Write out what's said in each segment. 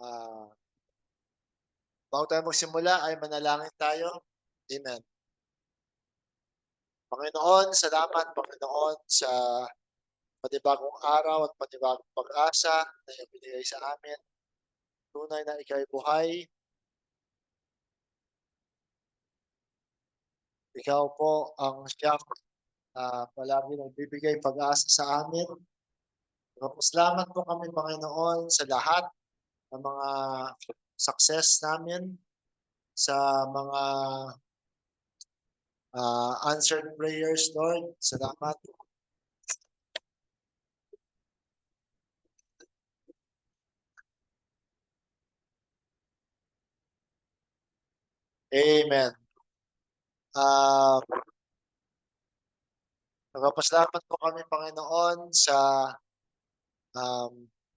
Ah, Bago tayo magsimula ay manalangin tayo. Amen. Panginoon, salamat Panginoon sa panibagong araw at panibagong pag-asa na iyong binigay sa amin. Tunay na ika'y buhay. Ikaw po ang siyang palagi nagbibigay pag-asa sa amin. Salamat po kami Panginoon sa lahat ng mga success namin, sa mga answered prayers, Lord. Salamat. Amen. Ah, Nagpapasalamat po kami, Panginoon, sa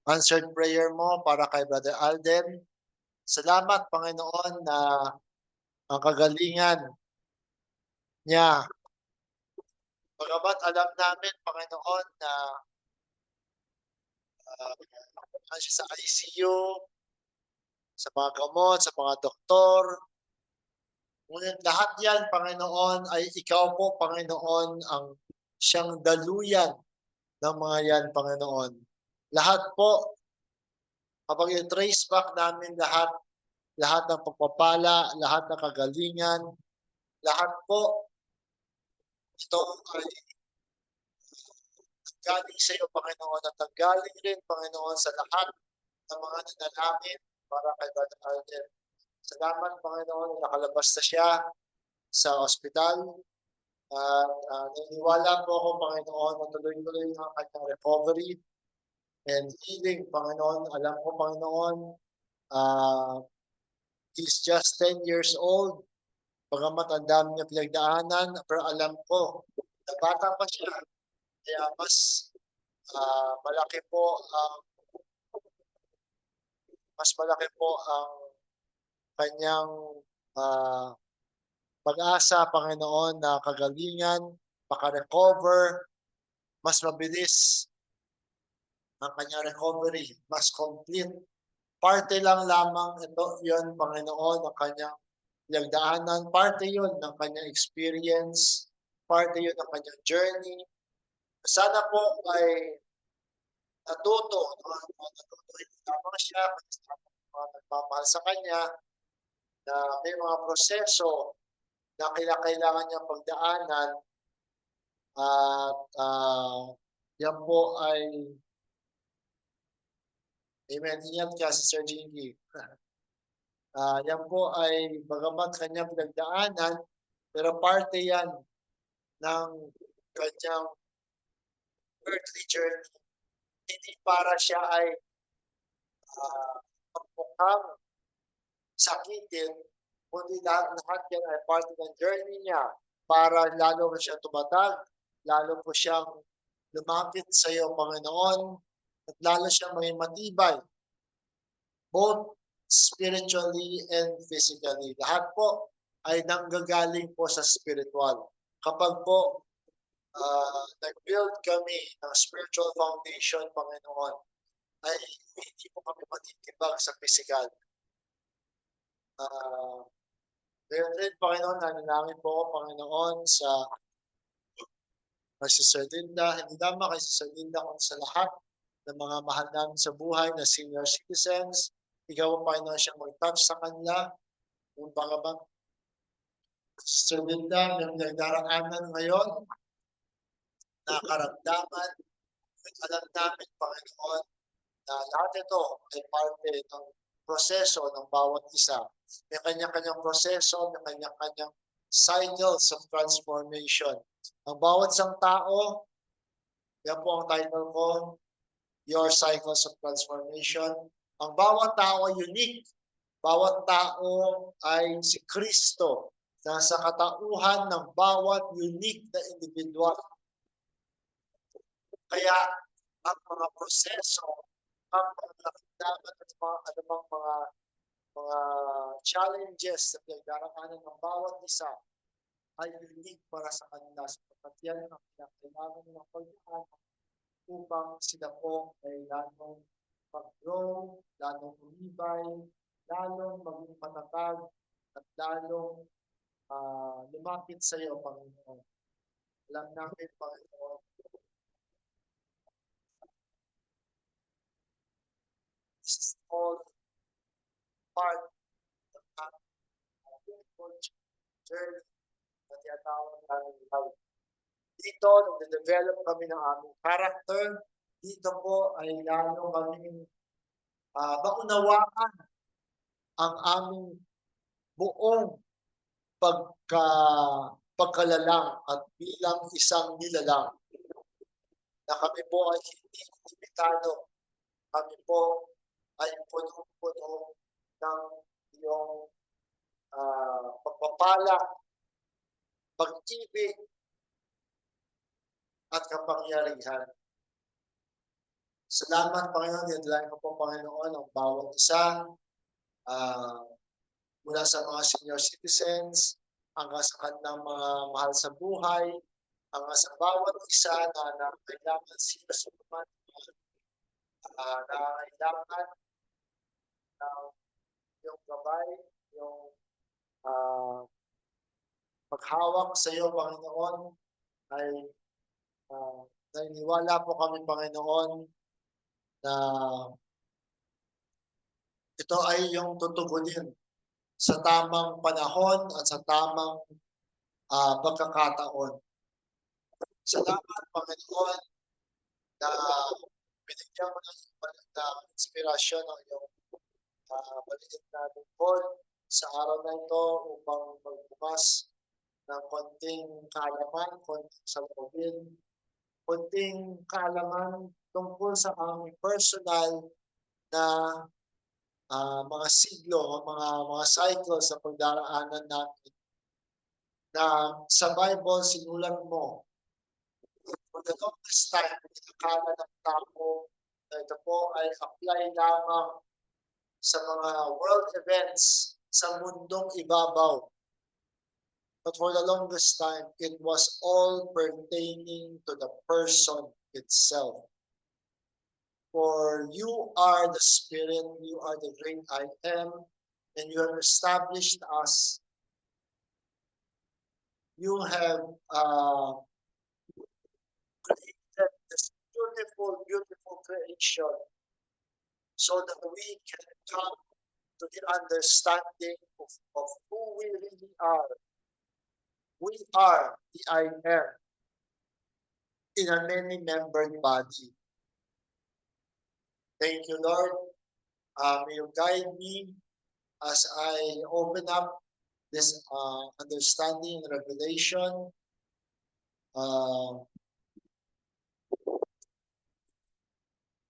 answered prayer mo para kay Brother Alden. Salamat, Panginoon, na ang kagalingan niya. Bagamat alam namin, Panginoon, na siya sa ICU, sa mga gamot, sa mga doktor. Ngunit lahat yan, Panginoon, ay ikaw po, Panginoon, ang siyang daluyan ng mga yan, Panginoon. Lahat po, kapag i-trace back namin lahat ng pagpapala, lahat ng kagalingan, lahat po ito ay galing sa iyo, Panginoon, at galing rin, Panginoon, sa lahat ng mga nanalangin para kay Brother Alden. Salamat, Panginoon, na nakalabas na siya sa ospital. At naniniwala po ako, Panginoon, na tuloy-tuloy ang kanyang recovery and healing, Panginoon. Alam ko, Panginoon, he's just 10 years old. Bagamat ang dami niya pinagdaanan, pero alam ko na bata pa siya. Kaya malaki po ang kanyang ah, pag-asa, Panginoon, na kagalingan, maka-recover, mas mabilis ang kanyang recovery, mas complete. Parte lang lamang ito, yon Panginoon, ang kanyang pinagdaanan. Parte yon ng kanyang experience, parte yon ng kanyang journey. Sana po ay natuto hindi lamang siya, mga nagmamahal sa kanya, na may mga proseso na kailangan niyang pagdaanan at yan po ay, amen, ingat ka si Sir Jinky. Yan po ay bagamat kanyang pinagdaanan, pero parte yan ng kanyang earthly journey. Hindi para siya ay mukhang sakitin, kundi lahat yan ay part ng journey niya para lalo mo siyang tumatag, lalo po siyang lumapit sa iyo, Panginoon, at lalo siyang maging matibay, both spiritually and physically. Lahat po ay nanggagaling po sa spiritual. Kapag po nag-build kami ng spiritual foundation, Panginoon, ay hindi po kami matitibag sa physical. Ngayon rin, Panginoon, nanalangin po ako, Panginoon, kay Sister Linda, hindi lamang kay Sister Linda, kundi sa lahat ng mga mahal namin sa buhay na senior citizens. Ikaw ang Panginoon siyang mag-touch sa kanila. Kung baka ba, Sister Linda, may nagdaraanan ngayon na karamdaman. Alam namin, Panginoon, na lahat ito ay parte ng proseso ng bawat isa. May kanya-kanyang proseso, may kanya-kanyang cycles of transformation. Ang bawat isang tao, yan po ang title ko, Your Cycles of Transformation. Ang bawat tao ay unique. Bawat tao ay si Kristo na sa katauhan ng bawat unique na individual. Kaya ang mga proseso, ang mga dapat at mga anumang mga challenges na pinagdaraanan ng bawat isa ay unique para sa kanila sapagkat yan ang kailangan ng pagdaan upang sila po ay lalong mag-grow, lalong umibay, lalong maging matatag, at lalong lumapit sa iyo, Panginoon. Alam namin, Panginoon, this is all part of our beautiful journey na tinatawag namin life. Dito, nag-develop kami ng aming character. Dito po ay lalo kaming maunawaan ang aming buong pagkalalang at bilang isang nilalang na kami po ay hindi limitado. Kami po ay puno-puno ng iyong pagpapala, pag-ibig, at kapangyarihan. Salamat, Panginoon. Dinadalain ko po, Panginoon, ang bawat isa mula sa mga senior citizens hanggang sa kanilang mga mahal sa buhay, hanggang sa bawat isa na kailangan sila sa mga kailangan ng yung gabay, yung paghawak sa iyo, Panginoon, ay naniniwala po kami, Panginoon, na ito ay yung tutugunin sa tamang panahon at sa tamang pagkakataon. Salamat, Panginoon, na binigyan mo ng inspirasyon ng iyong maliit na lingkod sa araw na ito upang magbukas ng konting kaalaman, konting salubin, konting kaalaman tungkol sa aming personal na mga siglo, mga cycles sa pagdaraanan natin na sa Bible sinulat mo. For the longest time, pinakala ng tao na ito po ay apply lamang sa mga world events sa mundong ibabaw. But for the longest time, it was all pertaining to the person itself. For you are the Spirit, you are the great I am, and you have established us. You have created this beautiful, beautiful creation so that we can come to the understanding of who we really are. We are the I am in a many-membered body. Thank you, Lord. May you guide me as I open up this understanding and revelation.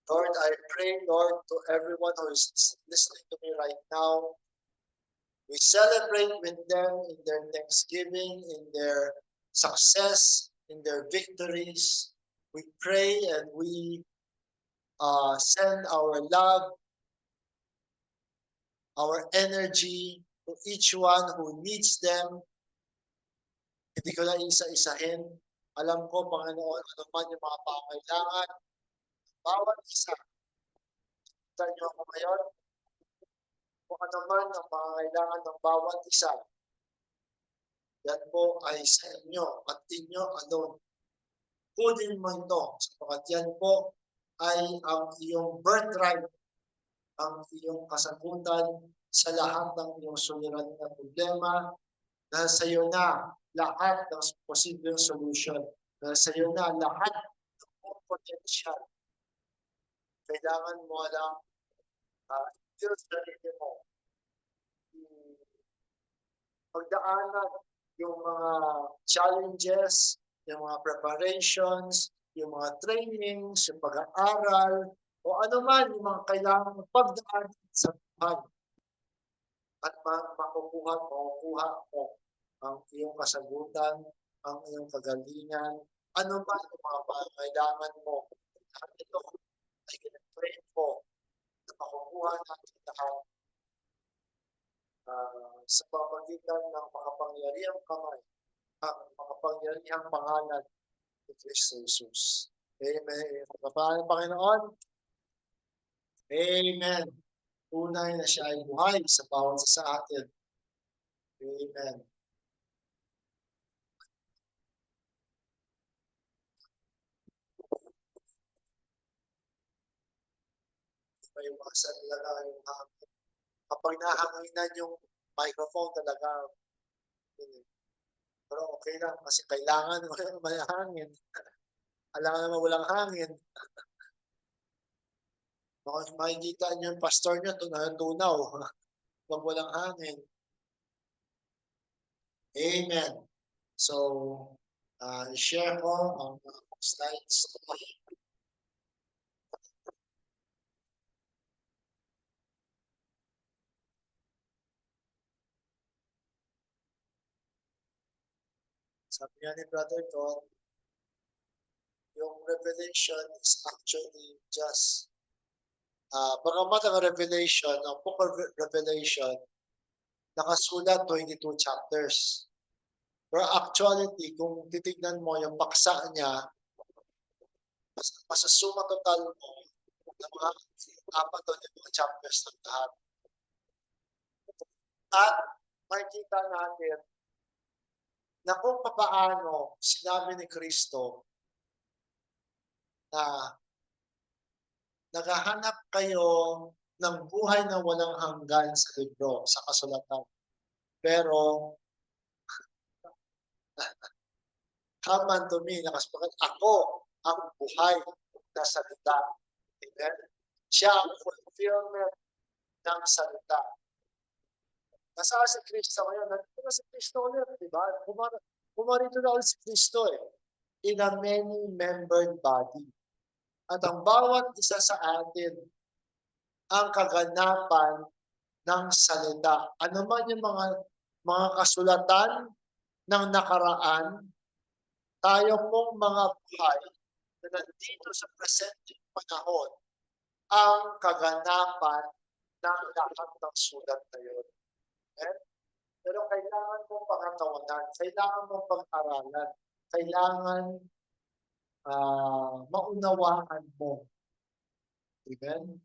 Lord, I pray, Lord, to everyone who is listening to me right now. We celebrate with them in their thanksgiving, in their success, in their victories. We pray and we send our love, our energy to each one who needs them. Hindi ko na isa-isahin. Alam ko, Panginoon, ano man yung mga pangailangan, bawat isa. Kita niyo ako ngayon, kung ano man ang pangailangan ng bawat isa, yan po ay sa inyo at inyo alone. Kunin mo ito, sapagat yan po ay ang iyong birthright, ang iyong kasagutan sa lahat ng iyong suliranin na problema, dahil sa iyo na lahat ng posibleng solution, dahil sa iyo na lahat ng potential. Kailangan mo lang i-build sarili mo. Pagdaanan yung mga challenges, yung mga preparations, yung mga trainings, yung pag-aaral, o ano man yung mga kailangan pagdaanan sa buhay. At makukuha mo ang iyong kasagutan, ang iyong kagalingan, ano man yung mga pangailangan mo. Lahat ito ay ginag-pray ko na makukuha natin lahat sa pamagitan ng makapangyarihang kamay, ang makapangyarihang pangalan ni Kristo Jesus. Amen. Pagpapaan ng Panginoon. Amen. Tunay na siya ay buhay sa bawat isa sa atin. Amen. May iwasan talaga yung hangin. Kapag nahanginan yung microphone talaga, pero okay lang kasi kailangan may hangin. Alam naman walang hangin. Makikita niyo yung pastor niyo, tunaw. Pag walang hangin. Amen. So, share ko ang slides. Sabi nga ni Brother Don, yung revelation is actually just, bagamat ang revelation, ang book of Revelation, nakasulat 22 chapters. Pero actuality, kung titignan mo yung paksa niya, masasuma total mo ng mga 4 chapters ng lahat. At makikita natin na kung paano sinabi ni Kristo na naghahanap kayo ng buhay na walang hanggan sa libro, sa kasulatan. Pero, come unto me, nakasulat, ako ang buhay na salita. Amen? Siya ang fulfillment ng salita. Nasaan si Kristo ngayon? Nandito na si Kristo ulit, di ba? Pumarito na ulit si Kristo in a many-membered body. At ang bawat isa sa atin ang kaganapan ng salita. Ano man yung mga kasulatan ng nakaraan, tayo pong mga buhay na nandito sa presenteng panahon ang kaganapan ng lahat ng sulat na yun. Okay? Pero kailangan mong pangatawanan, kailangan mong pag-aralan, kailangan maunawaan mo. Amen?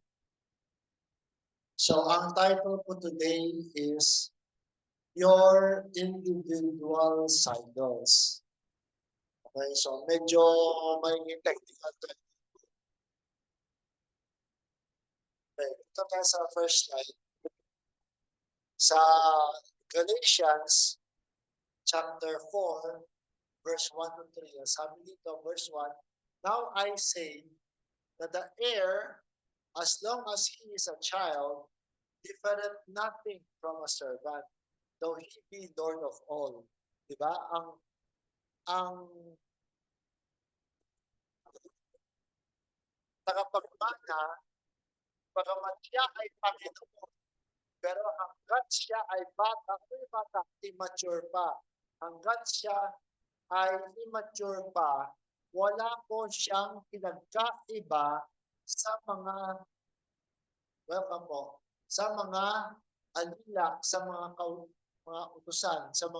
So, ang title po today is Your Individual Cycles. Okay, so medyo may technical to. Okay, ito tayo sa first slide. Sa Galatians chapter 4, verse 1 to 3. Sabi dito, verse 1, Now I say that the heir, as long as he is a child, differeth nothing from a servant, though he be Lord of all. Diba? Ang tagapagmana, bagamat siya ay Panginoon, pero hanggat siya ay bata, immature pa. Hanggat siya ay immature pa, wala po siyang pinagkaiba sa mga, welcome po, sa mga alila, sa mga utusan, sa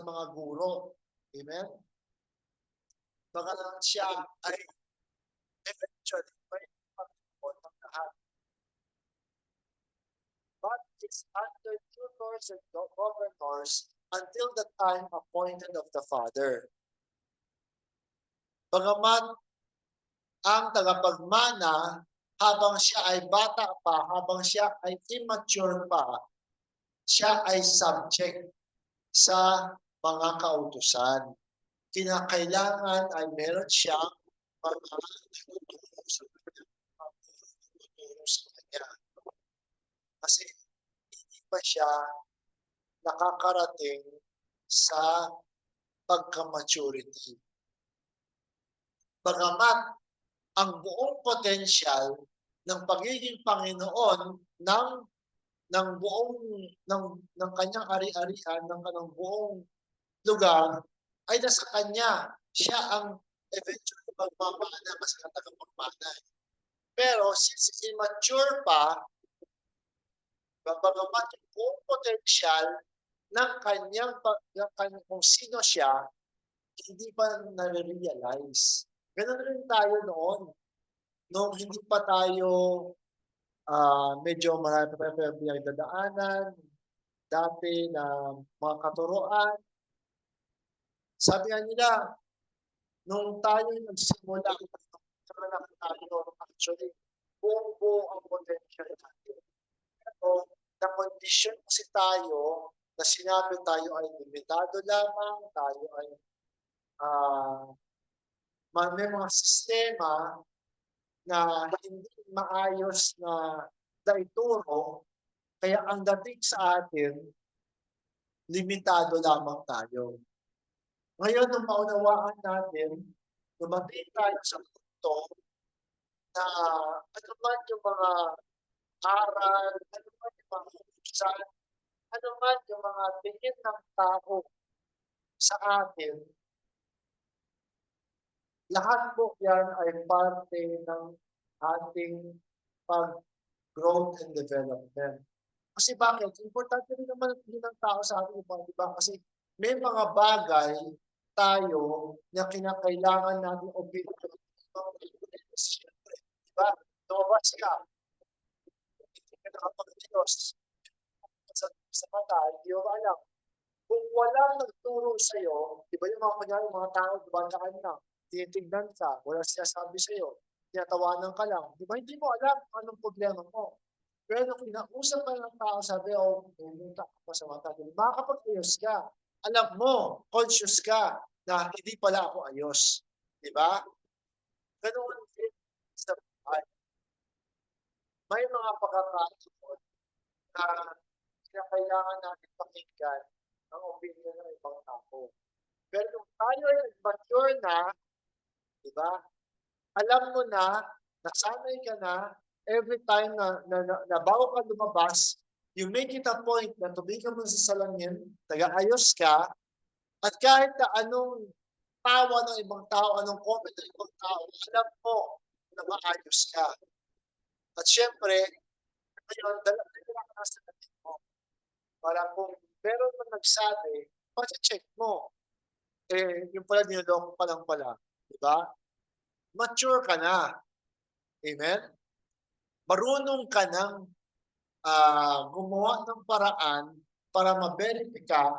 mga guro. Amen? Bagamat siya ay eventually may pagkakot ng lahat. But it's under tutors and governors until the time appointed of the Father. Bagamat ang tagapagmana, habang siya ay bata pa, habang siya ay immature pa, siya ay subject sa mga kautusan. Kinakailangan ay meron siyang mga tuturo sa kanya. Kasi hindi pa siya nakakarating sa pagka-maturity. Bagamat ang buong potensyal ng pagiging Panginoon ng buong ng kanyang ari-arian, ng kanang buong lugar ay nasa kanya. Siya ang eventually magmamana, mas tagapagmana. Pero since immature pa, bagamat yung buong potensyal ng kanyang kung sino siya, hindi pa nare-realize. Ganun rin tayo noon. Nung hindi pa tayo medyo marami pa tayong pinagdadaanan dati na mga katuruan. Sabi nga nila, nung tayo nagsimula, nagkaroon tayo actually, buong-buo ang potential natin. Pero na-condition kasi tayo na sinabi tayo ay limitado lamang, tayo ay may mga sistema na hindi maayos na naituro, kaya ang dating sa atin, limitado lamang tayo. Ngayon, nung maunawaan natin, dumating tayo sa punto na ano man yung mga aral, ano man yung mga hukusan, ano man yung mga tingin ng tao sa atin, lahat po yan ay parte ng ating pag-growth and development. Kasi bakit? Importante rin naman din ng tao sa ating di ba? Kasi may mga bagay tayo na kinakailangan natin obedient. Siyempre, di ba? Lumabas ka. Hindi ka nakapag-Diyos. Sa mata, hindi mo alam. Kung walang nagturo sa'yo, di ba yung mga kunyari, mga tao, dumadaan na, tinitignan ka, wala sinasabi sa'yo, tinatawanan ka lang, di ba hindi mo alam anong problema mo. Pero nung kinausap ka ng tao, sabi, pumunta ka pa sa mata, makakapag-ayos ka. Alam mo, conscious ka na hindi pala ako ayos. Di ba? Ganun din sa buhay. May mga pagkakataon na kailangan natin pakinggan ang opinion ng ibang tao. Pero kung tayo ay mature na, di ba? Alam mo na, nasanay ka na, every time na bago ka lumabas, you make it a point na tuloy ka mo sa salangin, taga-ayos ka, at kahit na anong tawa ng ibang tao, anong comment ng ibang tao, alam mo na maayos ka. At syempre, ngayon, dala ka na sa natin mo. Para kung meron man nagsabi, check mo. Yung pala niloloko pa lang pala. Diba? Mature ka na. Amen? Marunong ka ng gumawa ng paraan para ma-verify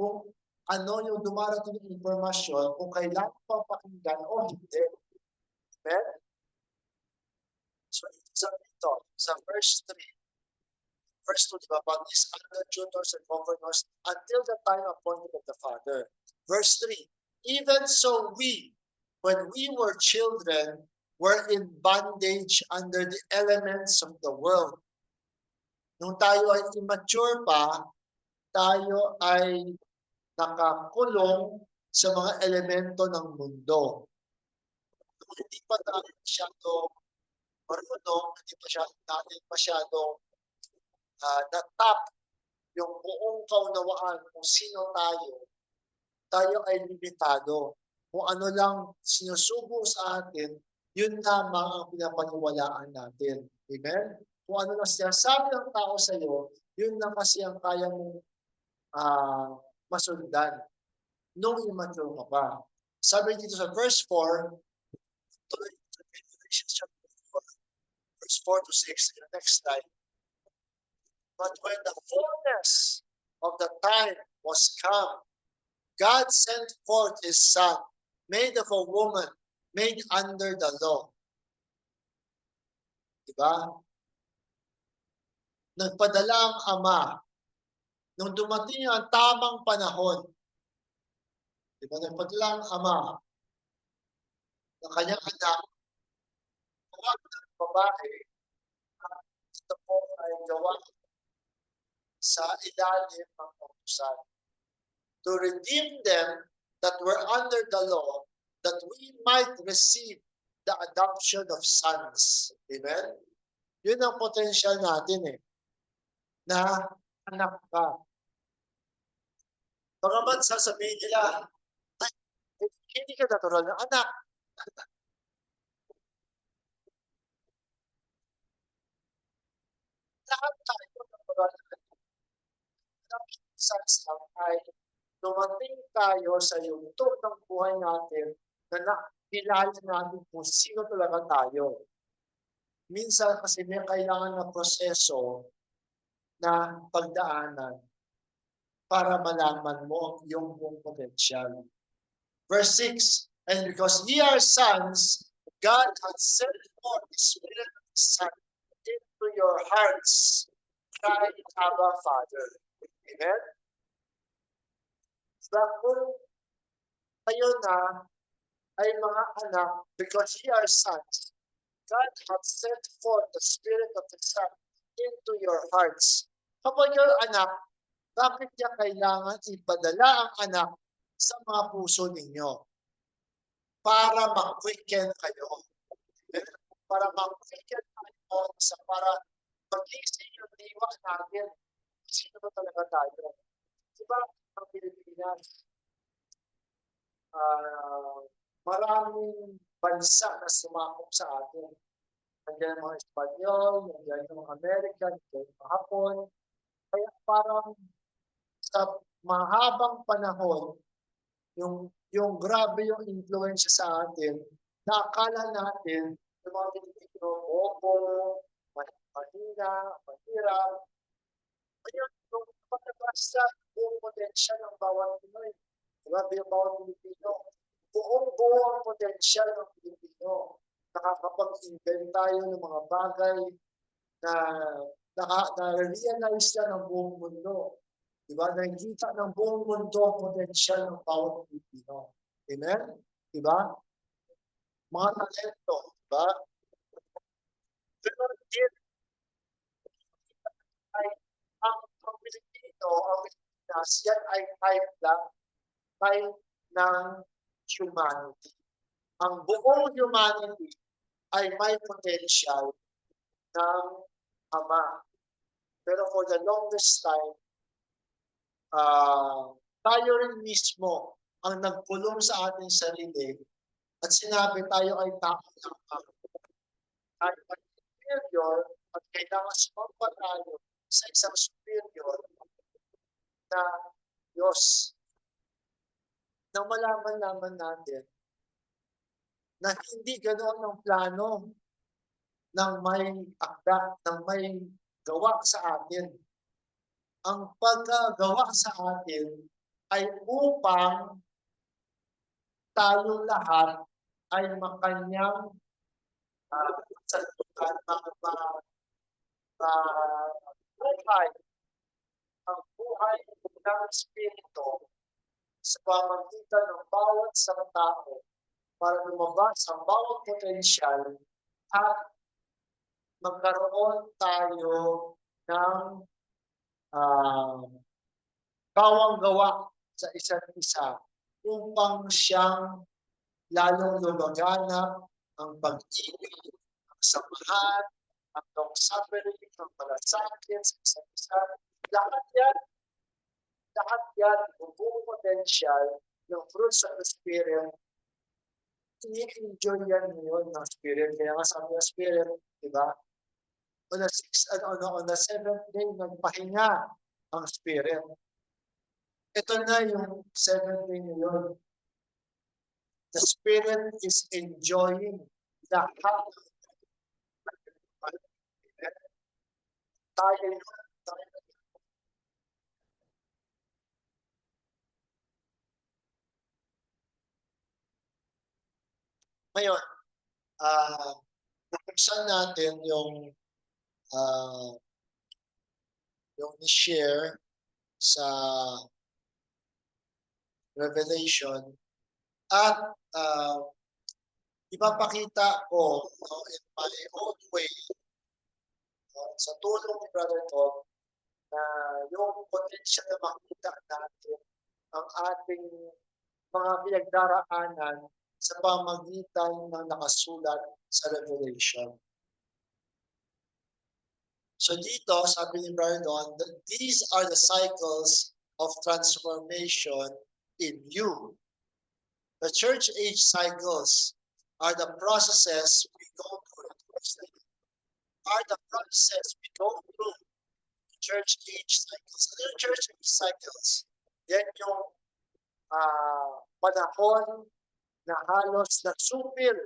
kung ano yung dumarating ng informasyon, kung kailangan pa pakinggan o hindi. Amen? So, sa verse 3, verse 2, diba, but these other tutors and governors until the time appointed of the Father. Verse 3, even so we, when we were children, were in bondage under the elements of the world. Nung tayo ay immature pa, tayo ay nakakulong sa mga elemento ng mundo. Kung hindi pa tayo masyado marunong, hindi pa natin masyado na-tap yung buong kaunawaan kung sino tayo ay limitado. Kung ano lang sinusubo sa atin, yun lamang ang pinapaniwalaan natin. Amen? Kung ano lang sinasabi ng tao sa iyo, yun lang kasi ang kaya mong masundan nung immature ka pa. Sabi dito sa verse 4, verse 4 to 6, in the next slide. But when the fullness of the time was come, God sent forth His Son, made of a woman, made under the law. Diba? Nagpadala ang Ama nung dumating ang tamang panahon. Diba? Nagpadala ang Ama ng kanyang anak, huwag ng babae, ito po ay gawa sa ilalim ng kautusan. To redeem them that were under the law, that we might receive the adoption of sons. Amen? Yun ang potential natin na anak ka. Bagamat sasabihin nila, hindi ka natural na anak. Lahat tayo natural na anak. Sons ay dumating tayo sa yugto ng buhay natin na nakilala natin kung sino talaga tayo. minsan kasi may kailangan na proseso na pagdaanan para malaman mo yung buong potensyal. Verse 6, and because ye are sons, God hath sent forth the Spirit of His Son into your hearts, crying, Abba, Father. Amen? Diba kung kayo na ay mga anak, because ye are sons, God hath sent forth the Spirit of the Son into your hearts. Kapag you're anak, bakit niya kailangan ipadala ang anak sa mga puso ninyo? Para ma-quicken kayo. Para ma-quicken kayo para magising yung diwa natin. Sino ba talaga tayo? Diba, ang Pilipinas, maraming bansa na sumakop sa atin. Nandiyan mga Espanyol, nandiyan yung mga American, nandiyan yung mga Hapon. Kaya parang sa mahabang panahon, yung grabe yung influensya sa atin, na akala natin, yung mga Pilipino, bobo, mahina, mahirap. Ngayon, yung pagkabasa, buong potensya ng bawat Pinoy. Diba, yung bawat Pilipino, buong ang potensya ng Pilipino. Nakakapag-invent tayo ng mga bagay na na-realize na ng buong mundo. Diba? Nakikita ng buong mundo ang potensyal ng bawat Pilipino. Amen? Diba? Mga talento. Diba? Pero din, ay ang Pilipino, ang Pilipinas, yan ay type lang, type ng humanity. Ang buong humanity ay may potential ng Ama. Pero for the longest time, tayo rin mismo ang nagpulong sa ating sarili at sinabi tayo ay tao lamang. Tayo ay superior at kailangan sumamba tayo sa isang superior na Diyos. Nang malaman natin na hindi ganoon ang plano ng may akda, ng may gawa sa atin. Ang paggawa sa atin ay upang tayo lahat ay makanyang buhay. Ang buhay ng Espiritu sa pamagitan ng bawat isang tao para lumabas ang bawat potensyal at magkaroon tayo ng kawang-gawa sa isa't isa upang siyang lalong lumaganap ang pag-ibig, ang samahan, ang long-suffering, ang malasakit sa isa't isa. Lahat yan, buong potential ng fruits of the Spirit, i-enjoy yan ngayon ng Spirit. Kaya nga sabi ng Spirit, di ba? On the seventh day, nagpahinga ang Spirit. Ito na yung seventh day ngayon. The Spirit is enjoying lahat. Tayo ngayon, buksan natin yung ni-share sa Revelation at ipapakita ko in my own way sa tulong ni Brother Tom na yung potential na makita natin ang ating mga pinagdaraanan sa pamagitan ng nakasulat sa Revelation. So dito, sabi ni Brother Don, these are the cycles of transformation in you. The church age cycles are the processes we go through. Church age cycles. Ano yung church age cycles? Yan yung panahon na halos nagsupil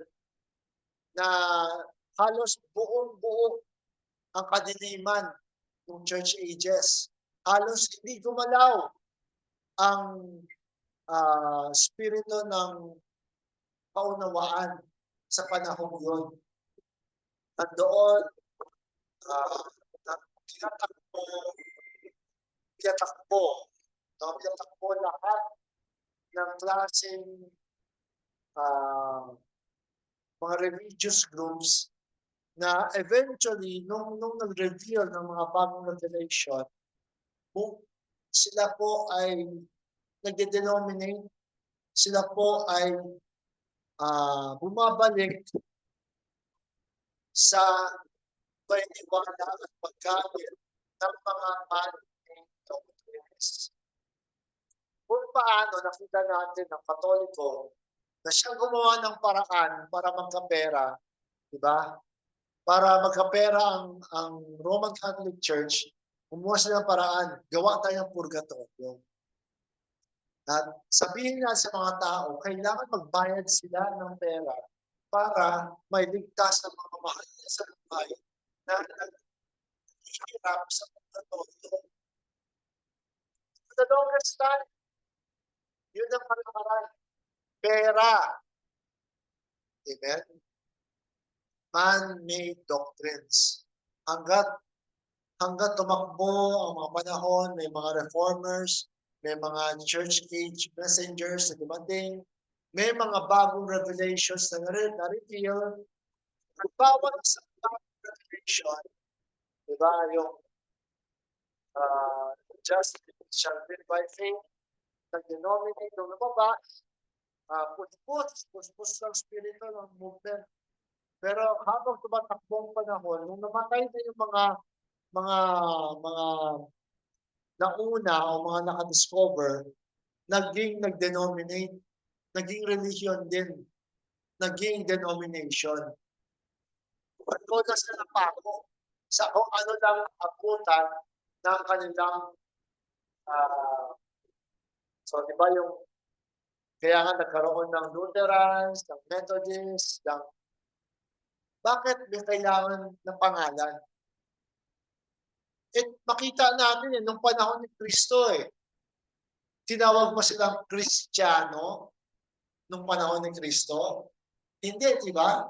na halos buong-buo ang kadiliman ng church ages. Halos hindi gumalaw ang spirito ng kaunawaan sa panahon yun. Nandoon, uh, tinatakbo, tinatakbo lahat ng klaseng mga religious groups na eventually, nung nag-reveal ng mga bagong revelation, sila po ay nagde-denominate, sila po ay bumabalik sa paniniwala at paggamit ng mga man-made doctrines. Kung paano nakita natin ng Katoliko na siya gumawa ng paraan para magkapera, di ba? Para magkapera ang Roman Catholic Church, gumawa sila ng paraan, gawa tayo ng purgatorio. At sabihin nga sa mga tao, kailangan magbayad sila ng pera para may ligtas ng mga mahal niya sa buhay na naghihirap sa purgatorio. For the longest time, yun ang paraan. Pera. Amen? Man-made doctrines. Hanggat tumakbo ang mga panahon, may mga reformers, may mga church age messengers na dumating, may mga bagong revelations na na-reveal. At bawat sa bagong revelation, di ba, yung just shall live by faith, nag-denominate nung lumabas, puspos ng spirito ng movement. Pero habang tumatakbong panahon, nung namatay na yung mga nauna o mga nakadiscover, nag-denominate, naging religion din, naging denomination. Pagod na sila napako sa kung ano lang abutan ng kanilang so di ba yung kaya nga nagkaroon ng Lutherans, ng Methodists, bakit may kailangan ng pangalan? Makita natin nung panahon ni Kristo tinawag mo silang Kristiyano nung panahon ni Kristo? Hindi, di ba?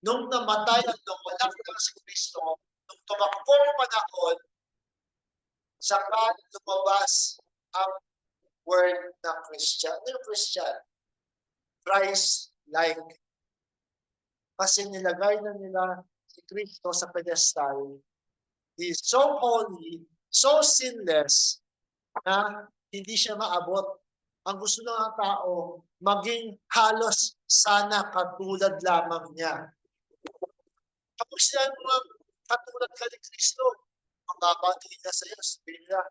Nung namatay at nung walang si Kristo, nung tumakbong panahon, saka lumabas ang word na Christian. Ano yung Christian? Christ-like. Kasi nilagay na nila si Kristo sa pedestal. He is so holy, so sinless, na hindi siya maabot. Ang gusto ng tao, maging halos sana katulad lamang niya. Kapag sila mga katulad ka ni Kristo, ang babatuhin na sa iyo, sabihin nila,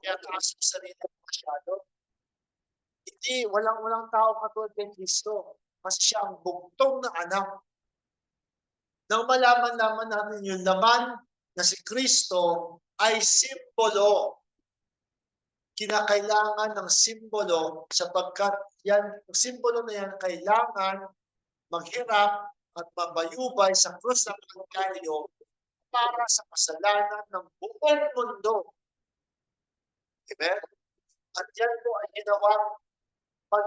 kaya taas mo sarili masyado. Hindi, walang tao katulad kay Kristo. Kasi siya ang bugtong na anak. Nang malaman natin yung laman na si Kristo ay simbolo. Kinakailangan ng simbolo sapagkat yan, ang simbolo na yan kailangan maghirap at mabayubay sa krus ng Kalbaryo para sa kasalanan ng buong mundo. Amen? At yan po ay ginawang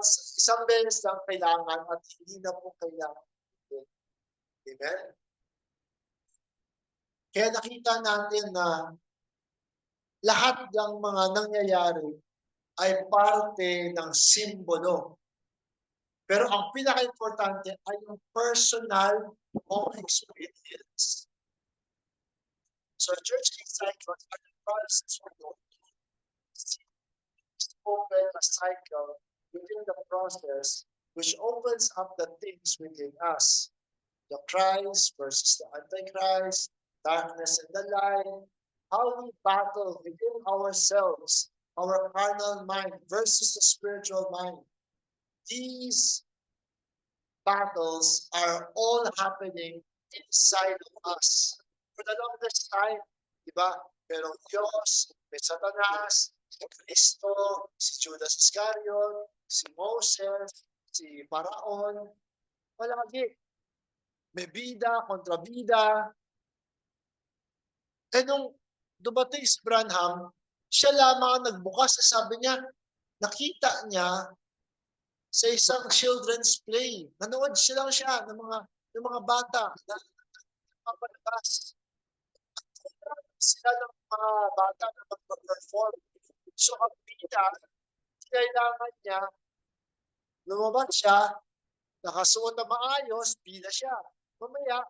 isang beses lang kailangan at hindi na po kailangan. Amen? Kaya nakita natin na lahat ng mga nangyayari ay parte ng simbolo. Pero ang pinaka-importante ay yung personal own experience. So church cycles are the process of open a cycle within the process which opens up the things within us. The Christ versus the Antichrist, darkness and the light, how we battle within ourselves, our carnal mind versus the spiritual mind. These battles are all happening inside of us. For the longest time, di ba? Pero Diyos, may Satanas, si Kristo, si Judas Iscariot, si Moses, si Paraon, palagi. may bida, kontrabida. Eh nung dumating si Branham, siya lamang ang nagbukas. Sabi niya, nakita niya sa isang children's play. Nanood siya lang siya ng mga bata na papalabas. Sila ng mga bata na magpa-perform. So, ang bida, kailangan niya, lumabas siya, nakasuot na maayos, bida siya. Mamaya,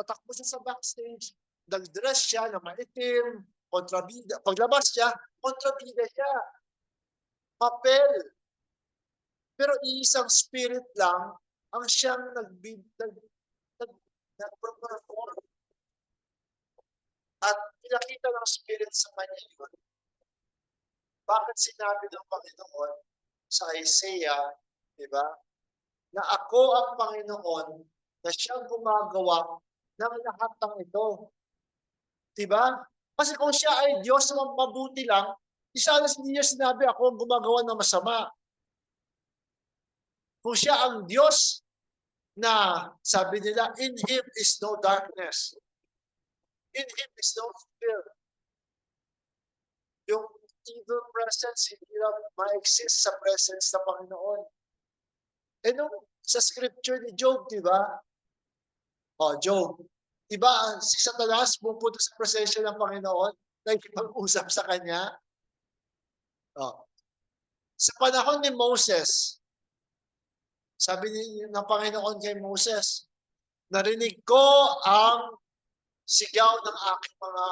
tatakbo siya sa backstage, nag-dress siya na maitim, kontrabida. Paglabas siya, kontrabida siya. Papel. Pero iisang spirit lang ang siyang nag-perform. At pinakita ng spirit sa kanya yun. Bakit sinabi ng Panginoon sa Isaiah, di ba? Na ako ang Panginoon na siyang gumagawa ng lahat ng ito. Di ba? Kasi kung siya ay Diyos na mabuti lang, isalas hindi niya sinabi ako ang gumagawa ng masama. Kung siya ang Diyos na sabi nila, in Him is no darkness. In Him is no fear. Yung evil presence, hindi lang ma-exist sa presence ng Panginoon. Eh nung sa scripture ni Job, di ba? Job. Di ba, si Satanas pupunta sa presensya ng Panginoon na ikipag-usap sa kanya? Sa panahon ni Moses, sabi ng Panginoon kay Moses, narinig ko ang sigaw ng aking mga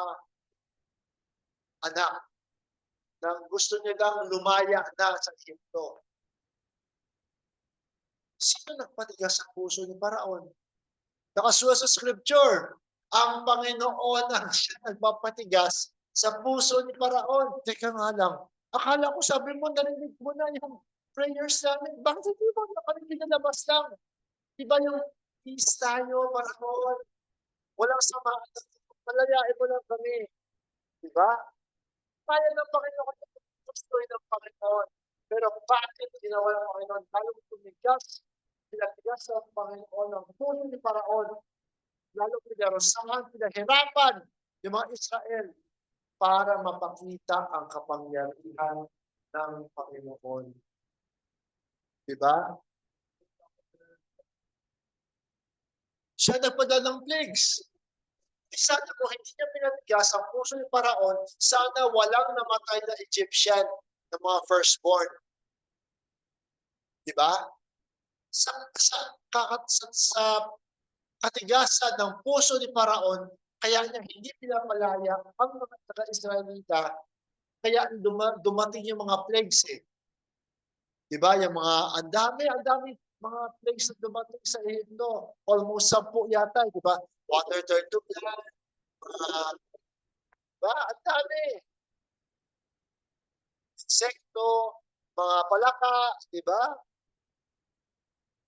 anak na gusto nilang lumaya na sa Egypto. Sino nagpatigas sa puso ni Paraon? Nakasulat sa scripture, ang Panginoon ang siya nagpapatigas sa puso ni Paraon. Teka nga lang, akala ko sabi mo, narinig mo na yung prayers namin. Bakit hindi mo nakalabas lang? Diba yung peace tayo, Paraon? Walang samaan. Malayain mo lang kami. Diba? Kaya ng Panginoon, gusto ng Panginoon. Pero bakit ginawa ng Panginoon? Lalong tumigas, pinatigas ng Panginoon ang puso ni Paraon. Lalong pinarusahan, pinahirapan yung mga Israel para mapakita ang kapangyarihan ng Panginoon. Diba? Siya nagpadala ng plagues. Sana kung hindi niya pinatigas ang puso ni Paraon, sana walang namatay na Egyptian na mga firstborn. Diba? Sa katigasan ng puso ni Paraon, kaya niya hindi pinapalaya ang mga taga-Israelita, kaya dumating yung mga plagues eh. Diba? Yung mga, ang dami mga plagues na dumating sa Egypto. Almost 10 yata, diba? Water turtle yan. Diba? Ang dami. Insekto, mga palaka, diba?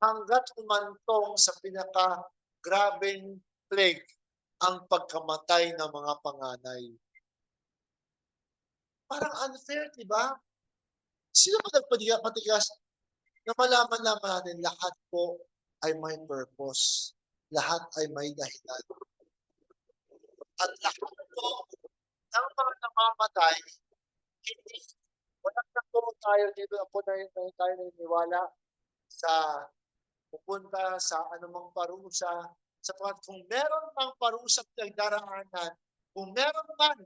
Hanggat umantong sa pinaka-grabing plague ang pagkamatay ng mga panganay. Parang unfair, diba? Sino ba nagpatigas na malaman natin lahat po ay may purpose. Lahat ay may dahilan. At lahat po ng mga namamatay, hindi, walang po tayo dito na po tayo naniniwala sa pupunta sa anumang parusa. Sapagkat kung meron pang parusa nagdaraanan, kung meron man,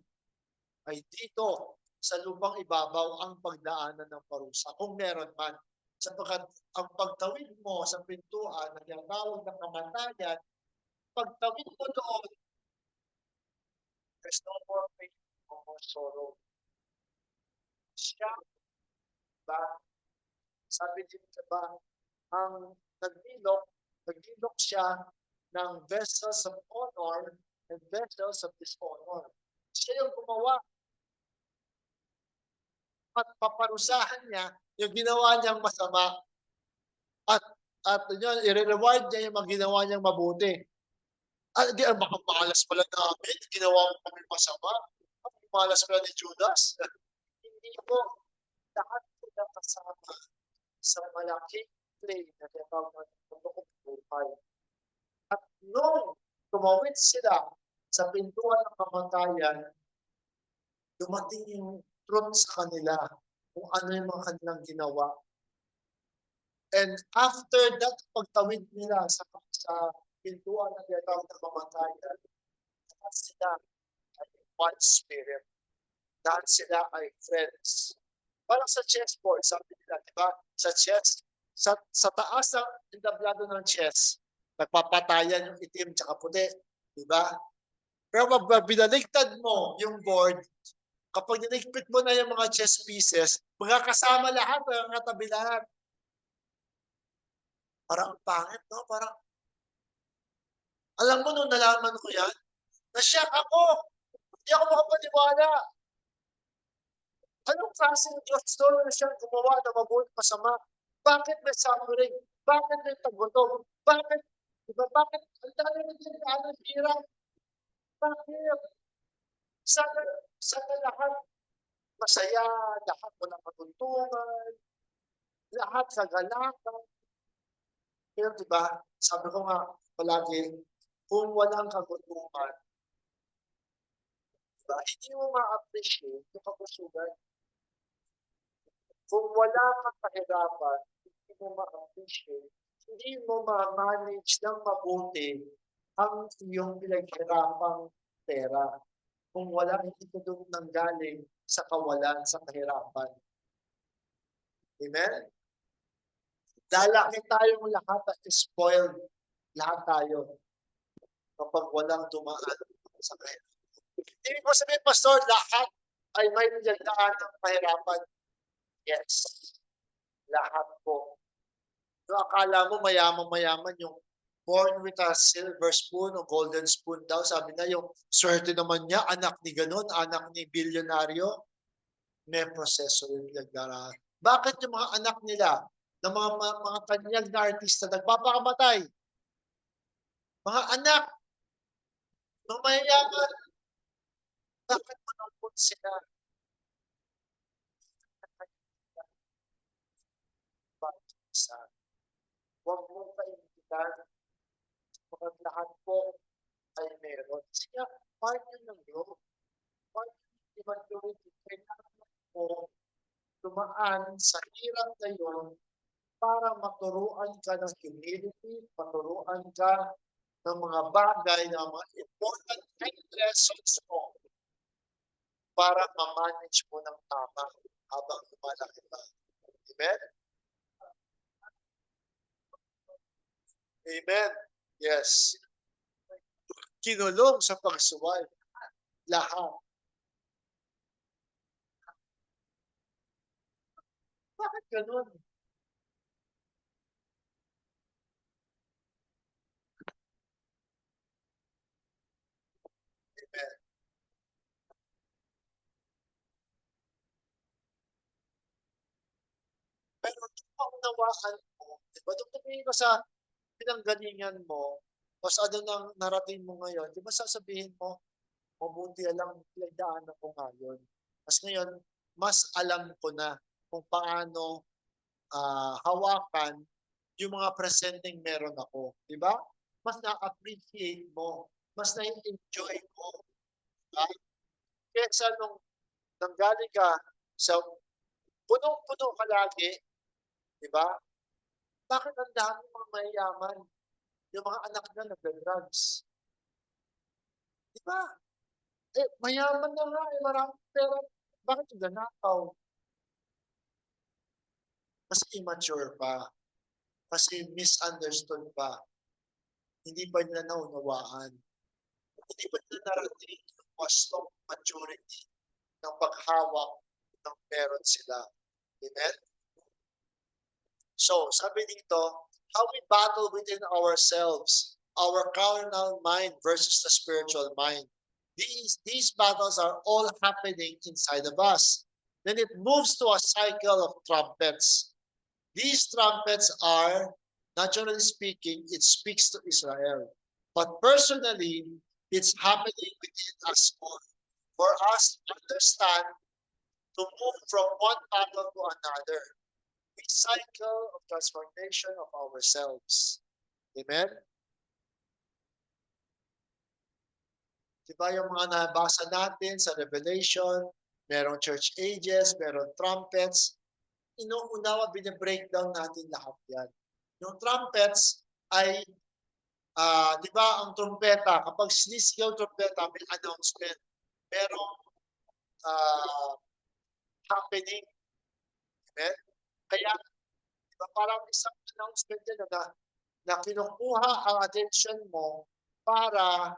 ay dito sa lubang ibabaw ang pagdaanan ng parusa. Kung meron man, sapagkat ang pagtawid mo sa pintuan na tinatawag ng kamatayan, pagtawid mo doon, there's no more pain, no more sorrow. Siya, ba? Sabi din ba, ang nagdilok siya ng vessels of honor and vessels of dishonor. Siya yung gumawa. At paparusahan niya yung ginawa niyang masama. At yun, i-reward niya yung mga ginawa niyang mabuti. Di ang malas pala namin, ginawa mo kami masama. Ang malas pala ni Judas. Hindi po, lahat sila kasama sa malaking play na tinatawag ng buhay. At nung tumawid sila sa pintuan ng kamatayan, dumating yung truth sa kanila kung ano yung mga kanilang ginawa. And after that, pagtawid nila sa pintuan ng tinatawag na kamatayan, lahat sila ay one spirit. Lahat sila ay friends. Parang sa chessboard, sabi nila, di ba? Sa chess, sa taas ng entablado ng chess, nagpapatayan yung itim tsaka puti. Di ba? Pero pag binaligtad mo yung board, kapag niligpit mo na yung mga chess pieces, magkakasama lahat, magkakatabi lahat. Parang ang pangit, no? Parang, alam mo, nung nalaman ko yan, na-shock ako. Hindi ako makapaniwala. Anong klaseng Diyos to na siyang gumawa na mabuti masama? Bakit may suffering? Bakit may tagutog? Bakit? Diba? Bakit? Ang dami ng tinaan hirap. Bakit? Sana, sana lahat masaya, lahat walang katuntungan, lahat kagalakan. Pero diba, sabi ko nga palagi, kung walang kagutuman, diba, hindi mo ma-appreciate yung kagustuhan. Kung wala kang kahirapan, hindi mo ma-appreciate, hindi mo ma-manage ng mabuti ang iyong pinaghirapang pera. Kung wala ito doon nang galing sa kawalan, sa kahirapan. Amen? Lalaki tayong lahat at spoiled. Lahat tayo. Kapag walang dumaan sa kahirapan. Hindi ko sabihin, Pastor, lahat ay may nilagdaan ng kahirapan. Yes. Lahat po. So, akala mo mayaman-mayaman yung born with a silver spoon o golden spoon daw. Sabi na yung swerte naman niya, anak ni ganun, anak ni bilyonaryo, may proseso yung nagdara. Bakit yung mga anak nila, ng mga kanyang na artista, nagpapakamatay? Mga anak, ng mayayaman, bakit malungkot sila? Sa huwag mong kainitan, kapag lahat po ay meron. Kasi part yun ng Diyos. Part yun ng Diyos. Kailangan mo dumaan sa hirap na yun para maturuan ka ng humility, maturuan ka ng mga bagay, ng mga important lessons mo para ma-manage mo ng tama habang lumalaki pa. Amen? Amen. Yes. Kinulong sa pagsuway. Lahat. Bakit ganun? Amen. Pero kung maunawaan mo, di ba, kung tumingin ka sa pinanggalingan mo, o sa ano nang narating mo ngayon, di ba sasabihin mo, mabuti alang pinagdaanan ko ngayon. Mas ngayon, mas alam ko na kung paano hawakan yung mga presenteng meron ako. Di ba? Mas na-appreciate mo, mas na-enjoy mo. Diba? Kesa nung nanggaling ka sa punong-puno ka lagi, di ba? Bakit ang dami mga mayayaman? Yung mga anak na nagda-drugs. Di ba? Eh, mayaman na nga, eh, maraming pera. Bakit yung ganakaw? Kasi immature pa. Kasi misunderstood pa. Hindi pa nila naunawaan. Hindi pa nila narating yung wastong maturity ng paghawak ng meron sila. Amen? So, sabi dito, how we battle within ourselves, our carnal mind versus the spiritual mind. These battles are all happening inside of us. Then it moves to a cycle of trumpets. These trumpets are, naturally speaking, it speaks to Israel. But personally, it's happening within us all. For us to understand, to move from one battle to another. A cycle of transformation of ourselves. Amen? Diba yung mga nabasa natin sa Revelation, merong church ages, merong trumpets, inuunawa, bine-breakdown natin lahat yan. Yung trumpets ay, di ba ang trumpeta, kapag sinisigaw trumpeta, may announcement, merong happening. Amen? Kaya, di ba, parang isang announcement din na kinukuha ang attention mo para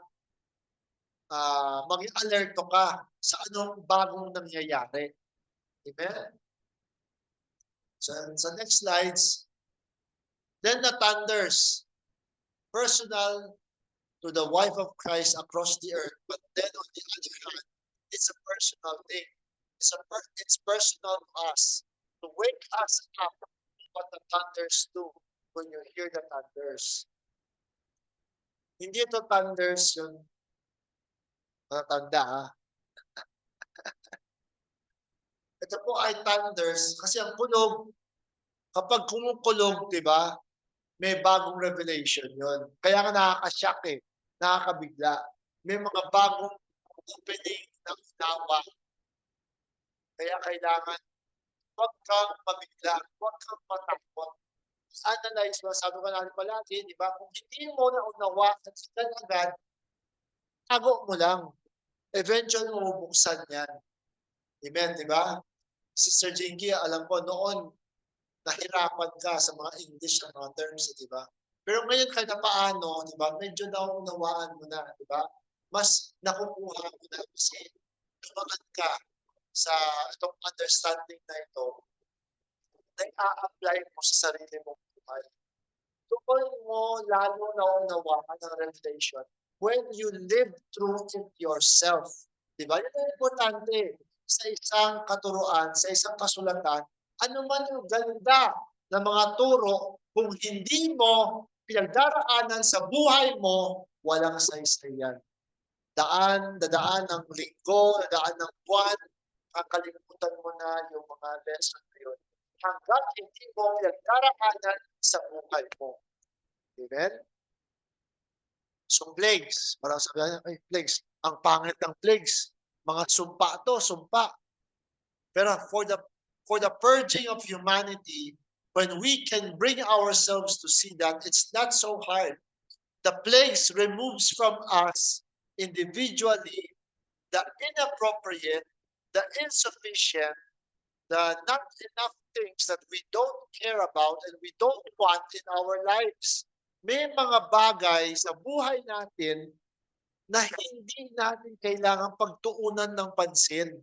maging alerto ka sa anong bagong nangyayari. Amen? So, sa next slides, then the thunders, personal to the wife of Christ across the earth, but then on the other hand, it's a personal thing. It's personal to us, to wake us up what the thunders do when you hear the thunders. Hindi ito thunders yung matanda. Ito po ay thunders kasi ang kulog, kapag kumukulog, di ba, may bagong revelation yon. Kaya nga nakaka-shock nakakabigla. May mga bagong opening ng unawa. Kaya kailangan huwag kang mabigla, huwag kang matakot. Analyze mo, sabi ko natin palagi, di ba? Kung hindi mo naunawa at agad, tago mo lang. Eventually, mabubuksan yan. Amen, di ba? Sister Jinky, alam ko noon, nahirapan ka sa mga English na mga terms, di ba? Pero ngayon kahit na paano, di ba, medyo naunawaan mo na, di ba? Mas nakukuha mo na kasi lumakan ka sa itong understanding na ito, na i-apply mo sa sarili mong buhay. Doon mo lalo naunawaan ang revelation when you live through it yourself. Di ba? Yun ang importante sa isang katuruan, sa isang kasulatan, ano man yung ganda ng mga turo, kung hindi mo pinagdaraanan sa buhay mo, walang saysay yan. Dadaan ng linggo, dadaan ng buwan, kakalimutan mo na yung mga lesson na yun. Hanggang hindi mo pinagdaraanan sa buhay mo. Amen? So plagues, parang sabihan, ay plagues, ang pangit ng plagues. Mga sumpa to, sumpa. Pero for the purging of humanity, when we can bring ourselves to see that it's not so hard. The plagues removes from us individually the inappropriate, the insufficient, the not enough things that we don't care about and we don't want in our lives. May mga bagay sa buhay natin na hindi natin kailangang pagtuunan ng pansin.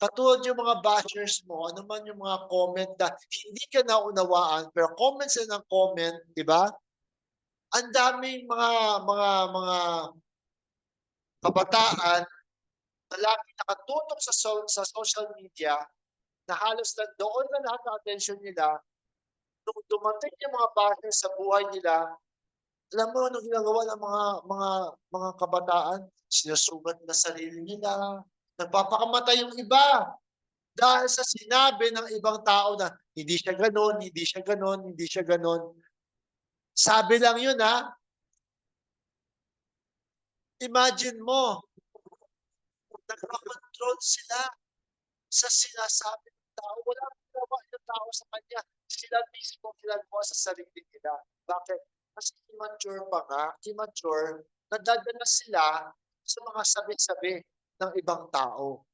Katulad yung mga bashers mo, ano man yung mga comment na hindi ka naunawaan, pero comments na ng comment, di ba? Ang daming mga kabataan na lagi nakatutok sa social media na halos doon na lahat ng attention nila. Nung dumating yung mga bashers sa buhay nila, alam mo ano ginagawa ng mga kabataan? Sinusugat na sarili nila, nagpapakamatay yung iba dahil sa sinabi ng ibang tao na hindi siya ganon, hindi siya ganon, hindi siya ganon. Sabi lang yun Imagine mo, nagpakontrol sila sa sinasabi ng tao. Walang ginawa yung tao sa kanya. Sila mismo ginagawa sa sarili nila. Bakit? Kasi immature pa nga, nadadala sila sa mga sabi-sabi ng ibang tao.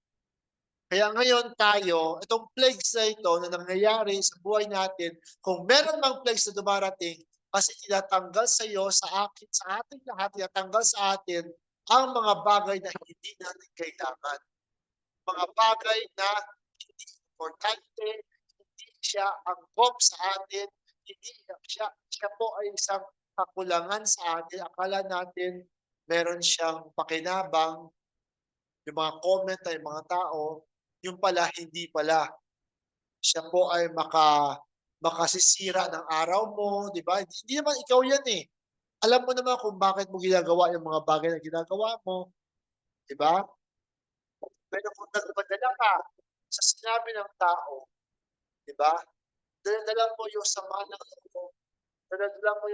Kaya ngayon tayo, itong plagues na ito na nangyayari sa buhay natin, kung meron mang plagues na dumarating, kasi tinatanggal sa iyo, sa akin, sa ating lahat, tinatanggal sa atin ang mga bagay na hindi natin kailangan. Mga bagay na hindi importante, hindi siya angkop sa atin, hindi siya po ay isang kakulangan sa atin. Akala natin meron siyang pakinabang, yung mga comment ay mga tao, yung pala hindi pala. Siya po ay makasisira ng araw mo, di ba? Hindi naman ikaw yan Alam mo naman kung bakit mo ginagawa yung mga bagay na ginagawa mo, di ba? Pero kung nagpadala ka sa sinabi ng tao, di ba? Dala mo yung sama ng loob, dala mo